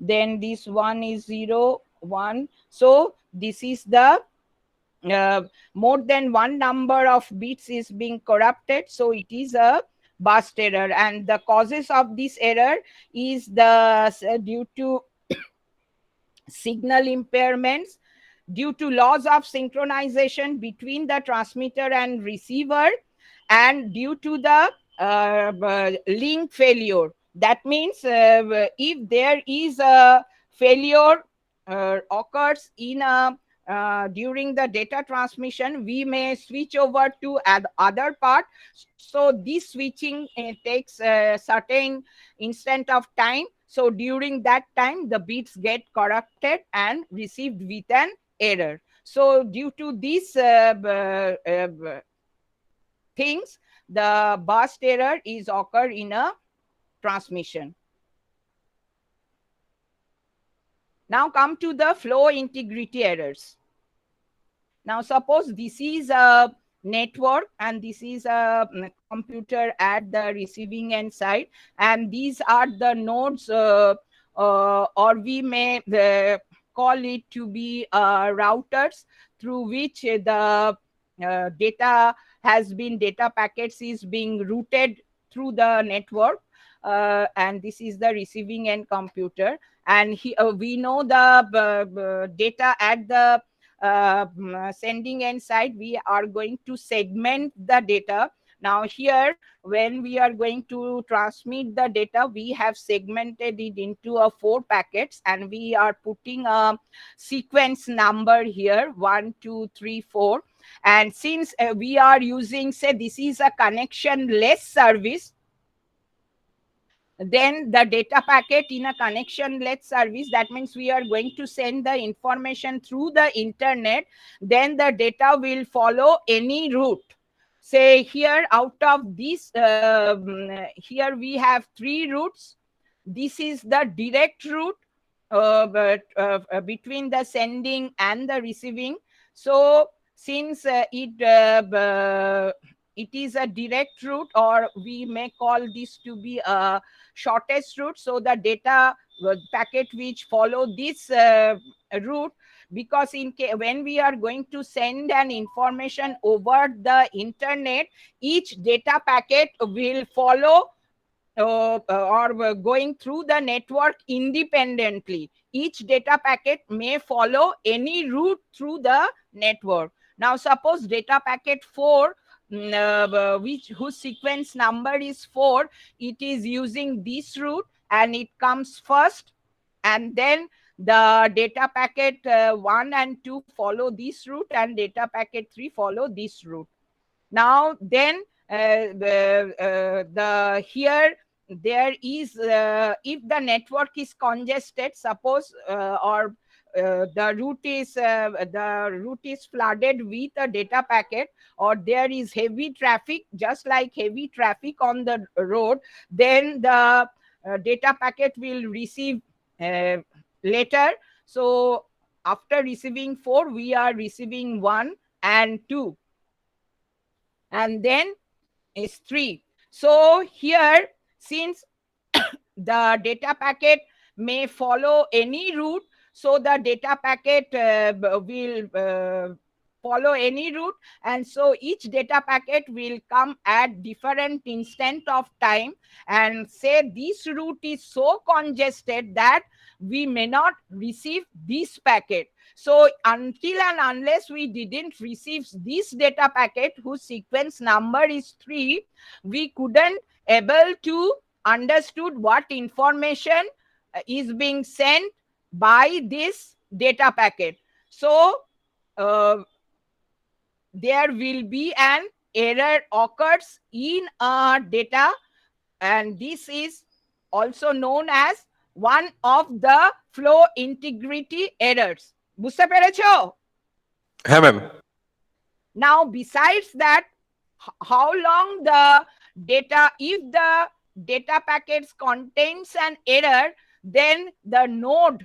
then this one is 0, 1. So this is the more than one number of bits is being corrupted, so it is a burst error. And the causes of this error is due to signal impairments, due to loss of synchronization between the transmitter and receiver, and due to the link failure. That means if there is a failure occurs in a during the data transmission, we may switch over to other part. So this switching takes a certain instant of time. So during that time, the bits get corrupted and received with an error. So due to these things, the burst error is occur in a transmission. Now come to the flow integrity errors. Now suppose this is a network and this is a computer at the receiving end side, and these are the nodes, or we may call it to be routers through which the data has been data packets is being routed through the network, and this is the receiving end computer. And we know the data at the sending end side. We are going to segment the data. Now here, when we are going to transmit the data, we have segmented it into 4 packets, and we are putting a sequence number here, 1, 2, 3, 4. And since we are using, say, this is a connectionless service, then the data packet in a connectionless service, that means we are going to send the information through the internet, then the data will follow any route. Say here, out of this, here we have 3 routes. This is the direct route between the sending and the receiving. So since it is a direct route, or we may call this to be a shortest route, so the data packet which follow this route, because when we are going to send an information over the internet, each data packet will follow or going through the network independently. Each data packet may follow any route through the network. Now suppose data packet 4, whose sequence number is 4, it is using this route, and it comes first, and then the data packet 1 and 2 follow this route, and data packet 3 follow this route. Now then the here there is if the network is congested, suppose or the route is flooded with a data packet, or there is heavy traffic, just like heavy traffic on the road, then the data packet will receive later. So after receiving 4, we are receiving 1 and 2, and then is 3. So here, since the data packet may follow any route, so the data packet will follow any route, and so each data packet will come at different instant of time, and say this route is so congested that we may not receive this packet. So until and unless we didn't receive this data packet whose sequence number is 3, we couldn't able to understood what information is being sent by this data packet. So there will be an error occurs in a data, and this is also known as one of the flow integrity errors. বুঝতে পেরেছো? হ্যাঁ ma'am. Now besides that, how long the data, if the data packets contains an error, then the node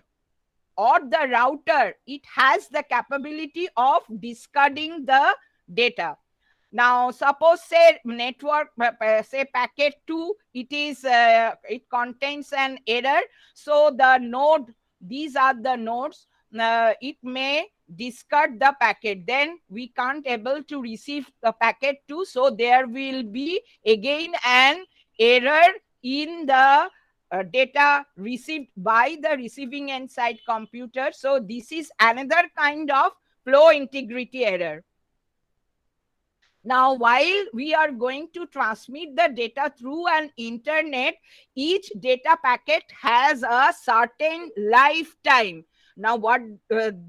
or the router, it has the capability of discarding the data. Now suppose say network, say packet 2, it contains an error, so the node, these are the nodes, it may discard the packet, then we can't able to receive the packet 2, so there will be again an error in the data received by the receiving end side computer. So this is another kind of flow integrity error. Now, while we are going to transmit the data through an internet, each data packet has a certain lifetime. Now, what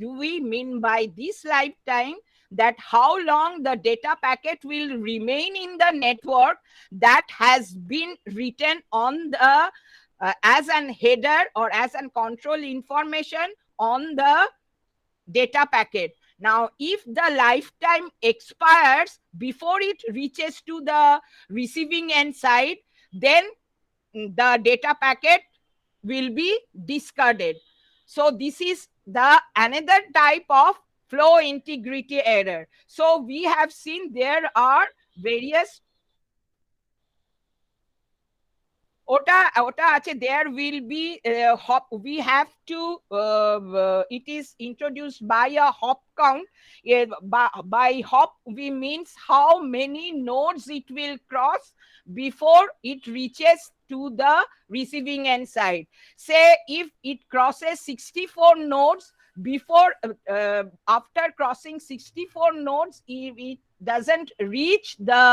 do we mean by this lifetime? That how long the data packet will remain in the network that has been written on the as an header or as an control information on the data packet. Now, if the lifetime expires before it reaches to the receiving end side, then the data packet will be discarded. So this is the another type of flow integrity error. So we have seen there are various ওটা আছে, there will be hop, we have to it is introduced by a hop count. By hop we means how many nodes it will cross before it reaches to the receiving end side. Say if it crosses 64 nodes before after crossing 64 nodes, if it doesn't reach the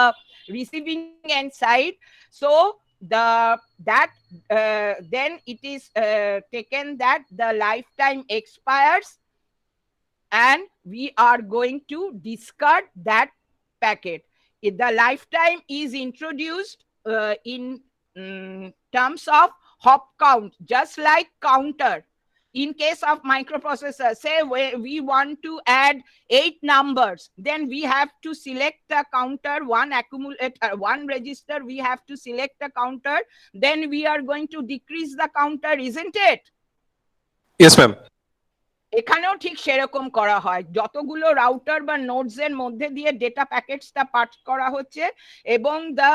receiving end side, so that then it is taken that the lifetime expires and we are going to discard that packet. If the lifetime is introduced in terms of hop count, just like counter. In case of microprocessor, say we want to add 8 numbers, then we have to select a counter, one accumulator, one register, we have to select a counter, then we are going to decrease the counter, isn't it? Yes, ma'am. এখানেও ঠিক সেরকম করা হয়, যতগুলো router বা nodes এর মধ্যে দিয়ে ডেটা প্যাকেটসটা পাস করা হচ্ছে এবং the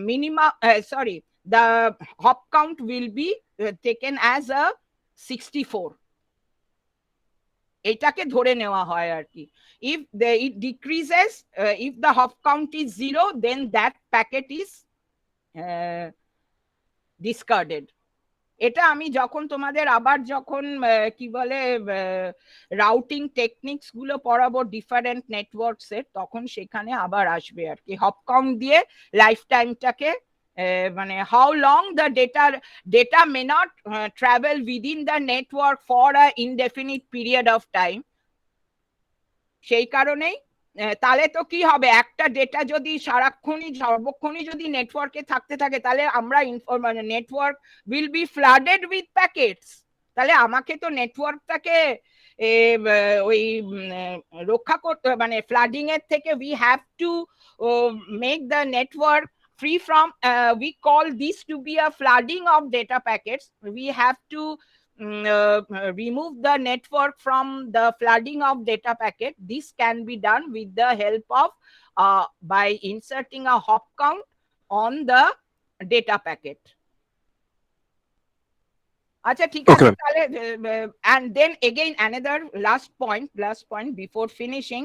minimum sorry the hop count will be taken as a 64, এটাকে ধরে নেওয়া হয় আর কি। if it decreases, if the hop count is 0, then that packet is discarded. এটা আমি যখন তোমাদের আবার যখন কি বলে রাউটিং টেকনিক্স গুলো পড়াবো ডিফারেন্ট নেটওয়ার্কস এর, তখন সেখানে আবার আসবে আর কি হপ কাউন্ট দিয়ে লাইফ টাইমটাকে, মানে how long the data may not travel within the network for a indefinite period of time. সেই কারণেই তাহলে তো কি হবে, একটা ডেটা যদি সারাক্ষণই সর্বক্ষণই যদি নেটওয়ার্কে থাকতে থাকে, তাহলে আমরা মানে network will be flooded with packets. তাহলে আমাকে তো নেটওয়ার্কটাকে ওই রক্ষা করতে, মানে ফ্লাডিং এর থেকে we have to make the network free from we call this to be a flooding of data packets. We have to remove the network from the flooding of data packet. This can be done with the help of by inserting a hop count on the data packet. আচ্ছা ঠিক আছে, তাহলে and then again another last point before finishing,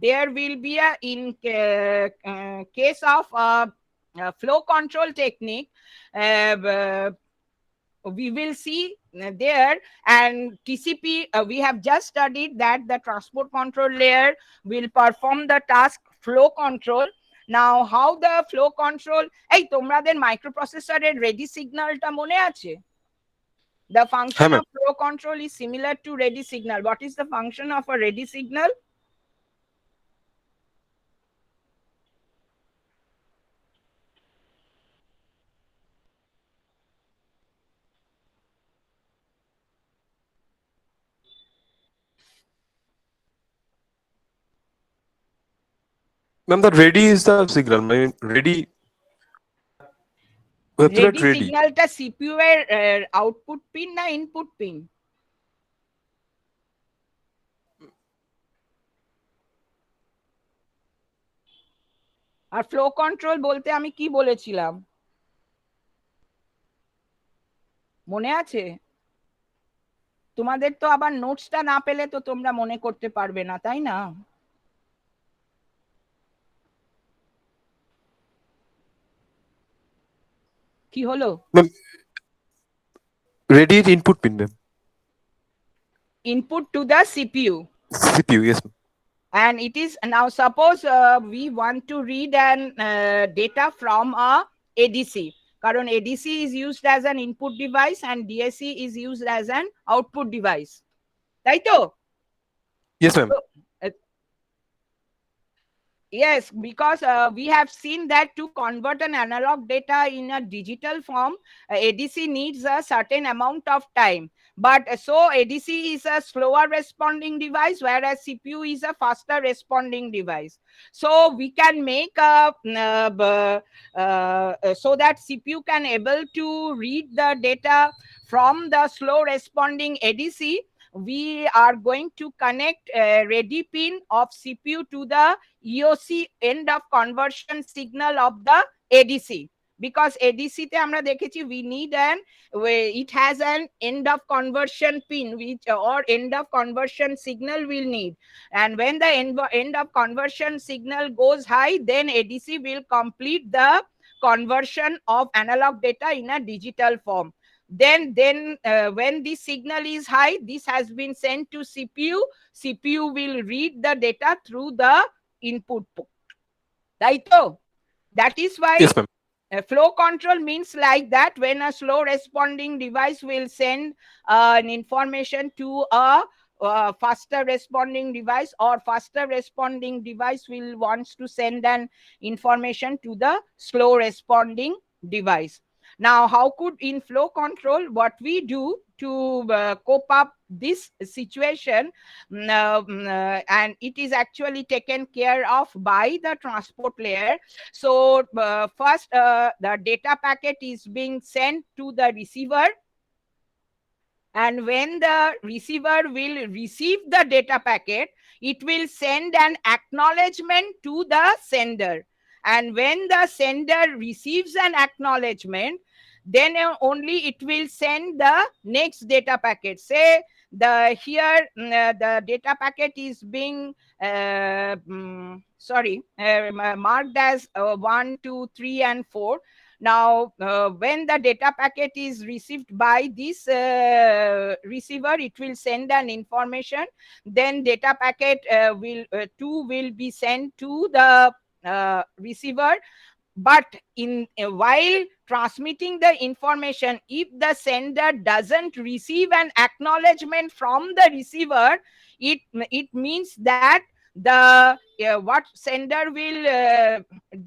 there will be a in case of flow control technique, we will see there, and TCP we have just studied that the transport control layer will perform the task flow control. Now how the flow control, এই তোমাদের মাইক্রোপ্রসেসরের ready সিগন্যালটা মনে আছে? The function of flow control is similar to ready signal. What is the function of a ready signal? Ma'am, the ready is the signal. I mean, ready. Ready সিগন্যালটা CPU এর output pin না input pin? আর flow control বলতে আমি কি বলেছিলাম মনে আছে? তোমাদের তো আবার নোটসটা না পেলে তো তোমরা মনে করতে পারবে না, তাই না? কি হলো? Ready is input pin, ma'am. Input to the CPU. CPU, yes. And it is now suppose we want to read an data from a ADC. কারণ ADC is used as an input device and DAC is used as an output device. তাই তো? Yes, ma'am. Yes, because we have seen that to convert an analog data in a digital form, ADC needs a certain amount of time. But so ADC is a slower responding device, whereas CPU is a faster responding device. So we can make a so that CPU can able to read the data from the slow responding ADC. We are going to connect a ready pin of CPU to the EOC end of conversion signal of the ADC. because ADC তে আমরা দেখেছি we need it has an end of conversion pin which or end of conversion signal will need, and when the end of conversion signal goes high, then ADC will complete the conversion of analog data in a digital form. Then when this signal is high, this has been sent to CPU will read the data through the input port. Right? That is why Yes, ma'am. flow control means like that. When a slow responding device will send an information to a faster responding device, or faster responding device will wants to send an information to the slow responding device. Now, how could in flow control, what we do to cope up this situation, and it is actually taken care of by the transport layer. So first the data packet is being sent to the receiver, and when the receiver will receive the data packet, it will send an acknowledgement to the sender. And when the sender receives an acknowledgement, then only it will send the next data packet. Say the the data packet is being marked as 1, 2, 3, and 4. Now, when the data packet is received by this receiver, it will send an information. Then data packet will 2 will be sent to the receiver. But in while transmitting the information, if the sender doesn't receive an acknowledgement from the receiver, it means that the what sender will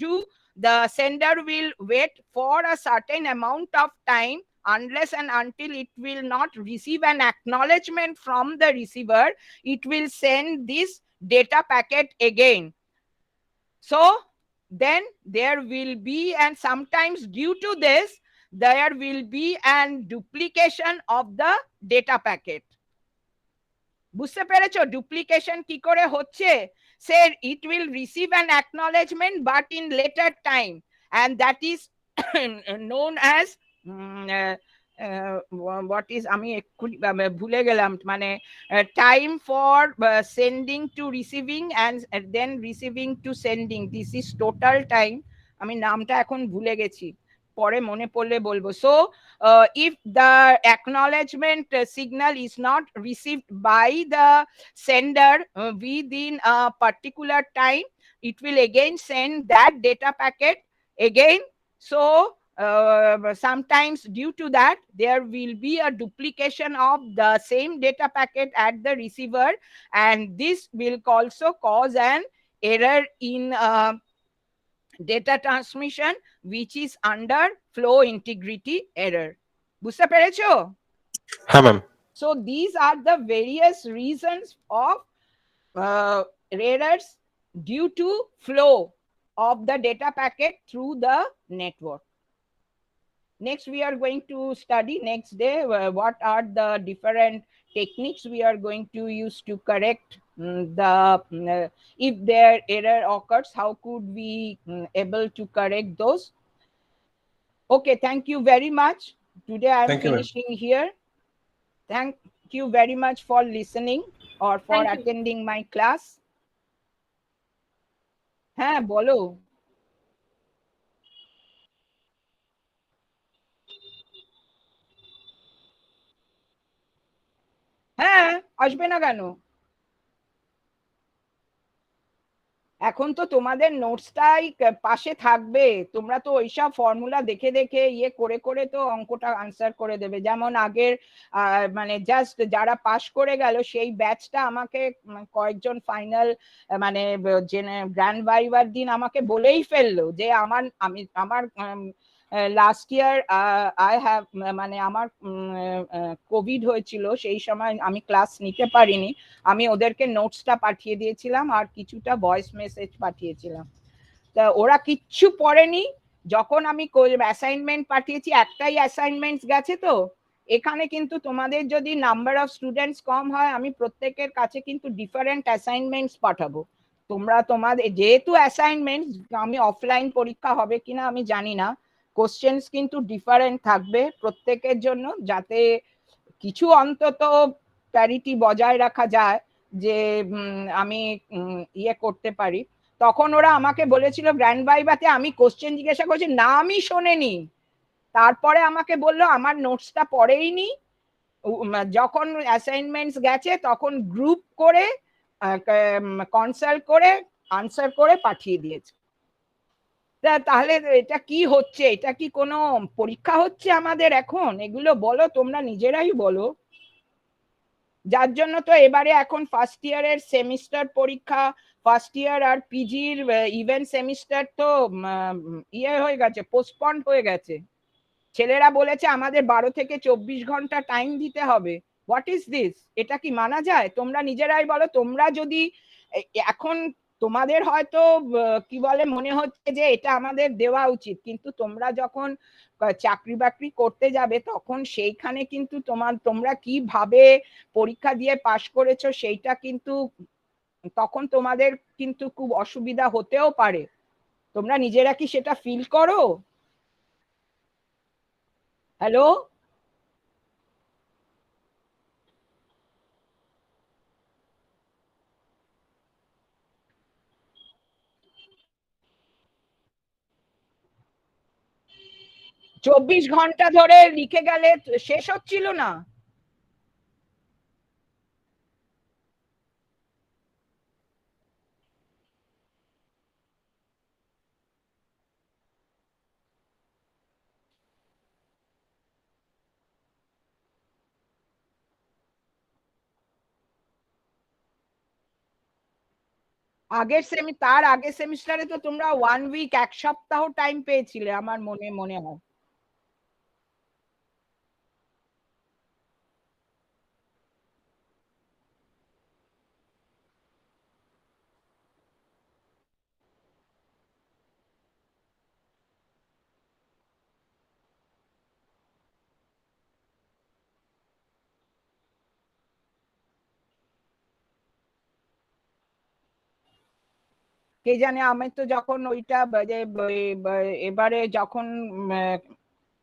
do, the sender will wait for a certain amount of time, unless and until it will not receive an acknowledgement from the receiver, it will send this data packet again. So then there will be, and sometimes due to this, there will be an duplication of the data packet. বুঝতে পেরেছো duplication কি করে হচ্ছে? সে it will receive an acknowledgement but in later time, and that is known as what is, আমি এক্ষুনি ভুলে গেলাম, মানে time for sending two receiving and then receiving to sending, this is total time. আমি নামটা এখন ভুলে গেছি, পরে মনে পড়লে বলবো. So if the acknowledgement signal is not received by the sender within a particular time, it will again send that data packet again. So sometimes due to that, there will be a duplication of the same data packet at the receiver, and this will also cause an error in data transmission, which is under flow integrity error. বুঝতে পেরেছো? হ্যাঁ ma'am. So these are the various reasons of errors due to flow of the data packet through the network. Next, we are going to study next day what are the different techniques we are going to use to correct the if their error occurs, how could we able to correct those. Okay, thank you very much. Today I am finishing here. Thank you very much for listening or for attending my class. হ্যাঁ বলো। হ্যাঁ আসবে না কেন? এখন তো তোমাদের নোটসটাই পাশে থাকবে, তোমরা তো ওইসব ফর্মুলা দেখে দেখে ইয়ে করে করে তো অঙ্কটা আনসার করে দেবে। যেমন আগের মানে জাস্ট যারা পাশ করে গেল সেই ব্যাচটা আমাকে কয়েকজন ফাইনাল মানে গ্র্যান্ড ভাইভার দিন আমাকে বলেই ফেললো যে আমার লাস্ট ইয়ার আই হ্যাভ মানে আমার কোভিড হয়েছিল, সেই সময় আমি ক্লাস নিতে পারিনি, আমি ওদেরকে নোটসটা পাঠিয়ে দিয়েছিলাম আর কিছুটা ভয়েস মেসেজ পাঠিয়েছিলাম। তা ওরা কিচ্ছু পড়েনি। যখন আমি অ্যাসাইনমেন্ট পাঠিয়েছি, একটাই অ্যাসাইনমেন্ট গেছে, তো এখানে কিন্তু তোমাদের যদি নাম্বার অফ স্টুডেন্টস কম হয়, আমি প্রত্যেকের কাছে কিন্তু ডিফারেন্ট অ্যাসাইনমেন্টস পাঠাবো। তোমরা তোমাদের যেহেতু অ্যাসাইনমেন্ট, আমি অফলাইন পরীক্ষা হবে কিনা আমি জানি না, কোশ্চেন্স কিন্তু ডিফারেন্ট থাকবে প্রত্যেকের জন্য, যাতে কিছু অন্তত প্যারিটি বজায় রাখা যায়, যে আমি ইয়ে করতে পারি। তখন ওরা আমাকে বলেছিল গ্র্যান্ড ভাইভাতে, আমি কোশ্চেন জিজ্ঞাসা করছি, নামই শোনেনি, তারপরে আমাকে বললো আমার নোটসটা পড়েইনি, যখন অ্যাসাইনমেন্টস গেছে তখন গ্রুপ করে কনসাল্ট করে আনসার করে পাঠিয়ে দিয়েছে। তাহলে এটা কি হচ্ছে? এটা কি কোনো পরীক্ষা হচ্ছে আমাদের এখন? এগুলো বলো, তোমরা নিজেরাই বলো। যার জন্য তো এবারে এখন ফার্স্ট ইয়ারের সেমিস্টার পরীক্ষা, ফার্স্ট ইয়ার আর পিজির ইভেন্ট সেমিস্টার তো ইয়ে হয়ে গেছে, পোস্টপন্ড হয়ে গেছে। ছেলেরা বলেছে আমাদের 12 থেকে 24 ঘন্টা টাইম দিতে হবে। What is this? এটা কি মানা যায়? তোমরা নিজেরাই বলো। তোমরা যদি এখন তোমাদের হয়তো কি বলে মনে হচ্ছে যে এটা আমাদের দেওয়া উচিত, কিন্তু তোমরা যখন চাকরি বাকরি করতে যাবে তখন সেইখানে কিন্তু তোমরা কিভাবে পরীক্ষা দিয়ে পাশ করেছো সেইটা কিন্তু তখন তোমাদের কিন্তু খুব অসুবিধা হতেও পারে। তোমরা নিজেরা কি সেটা ফিল করো? হ্যালো? 24 ঘন্টা ধরে লিখে গেলে শেষ হচ্ছিল না? তার আগের সেমিস্টারে তো তোমরা 1 উইক, এক সপ্তাহ টাইম পেয়েছিলে আমার মনে হয়। কে জানে, আমি তো যখন ওইটা এবারে যখন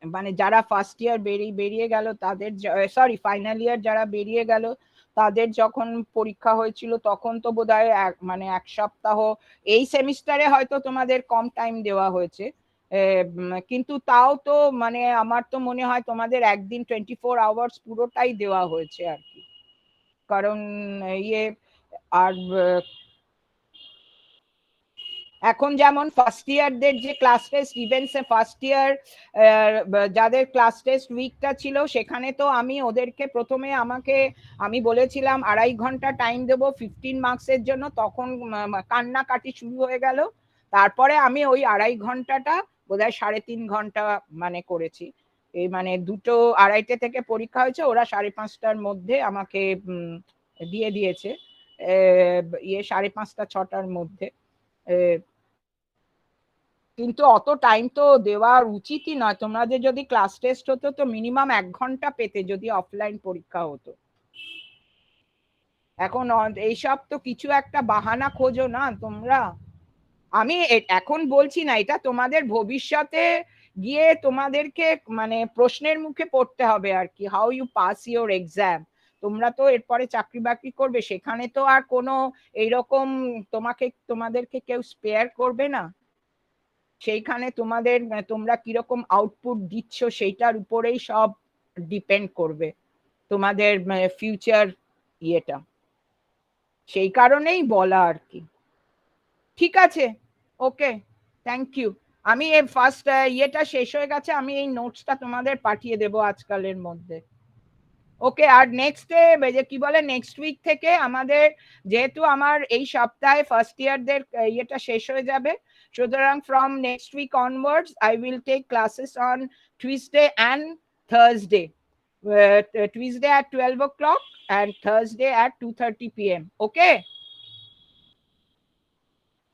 মানে যারা ফার্স্ট ইয়ার বেরিয়ে গেল তাদের, সরি ফাইনাল ইয়ার যারা বেরিয়ে গেল তাদের যখন পরীক্ষা হয়েছিল তখন তো বোধহয় মানে এক সপ্তাহ। এই সেমিস্টারে হয়তো তোমাদের কম টাইম দেওয়া হয়েছে, কিন্তু তাও তো মানে আমার তো মনে হয় তোমাদের একদিন 24 আওয়ার্স পুরোটাই দেওয়া হয়েছে আর কি। কারণ ইয়ে আর এখন যেমন ফার্স্ট ইয়ারদের যে class test events first year যাদের ক্লাস টেস্ট উইকটা ছিল, সেখানে তো আমি ওদেরকে প্রথমে আমি বলেছিলাম 2.5 ঘন্টা টাইম দেবো 15 মার্কসের জন্য, তখন কান্নাকাটি শুরু হয়ে গেল। তারপরে আমি ওই 2.5 ঘন্টাটা বোধহয় 3.5 ঘন্টা মানে করেছি। এই মানে 2:30 থেকে পরীক্ষা হয়েছে, ওরা 5:30টার মধ্যে আমাকে দিয়ে দিয়েছে, ইয়ে 5:30-6টার মধ্যে। কিন্তু অত টাইম তো দেওয়ার উচিতই নয়। তোমাদের যদি ক্লাস টেস্ট হতো তো মিনিমাম 1 ঘন্টা পেতে যদি অফলাইন পরীক্ষা হতো। এখন এইসব তো কিছু একটা বাহানা খোঁজো না তোমরা। আমি এখন বলছি না, এটা তোমাদের ভবিষ্যতে গিয়ে তোমাদেরকে মানে প্রশ্নের মুখে পড়তে হবে আর কি, how you pass your exam. তোমরা তো এরপরে চাকরি বাকরি করবে, সেখানে তো আর কোনো এইরকম তোমাদেরকে কেউ স্পেয়ার করবে না। সেইখানে তোমরা কিরকম আউটপুট দিচ্ছ সেইটার উপরেই সব ডিপেন্ড করবে তোমাদের ফিউচার ইয়েটা। সেই কারণেই বলা আর কি। ঠিক আছে, ওকে, থ্যাংক ইউ। আমি এই ফার্স্ট ইয়েটা শেষ হয়ে গেছে, আমি এই নোটসটা তোমাদের পাঠিয়ে দেবো আজকালের মধ্যে। ওকে, আর নেক্সট ডে কি বলে নেক্সট উইক থেকে আমাদের, যেহেতু আমার এই সপ্তাহে ফার্স্ট ইয়ারদের ইয়েটা শেষ হয়ে যাবে, সুতরাং from next week onwards I will take classes on Tuesday and Thursday. Tuesday at 12 o'clock and Thursday at 2:30 p.m. Okay?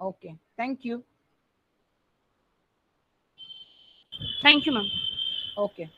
Okay, thank you. Thank you, ma'am. Okay.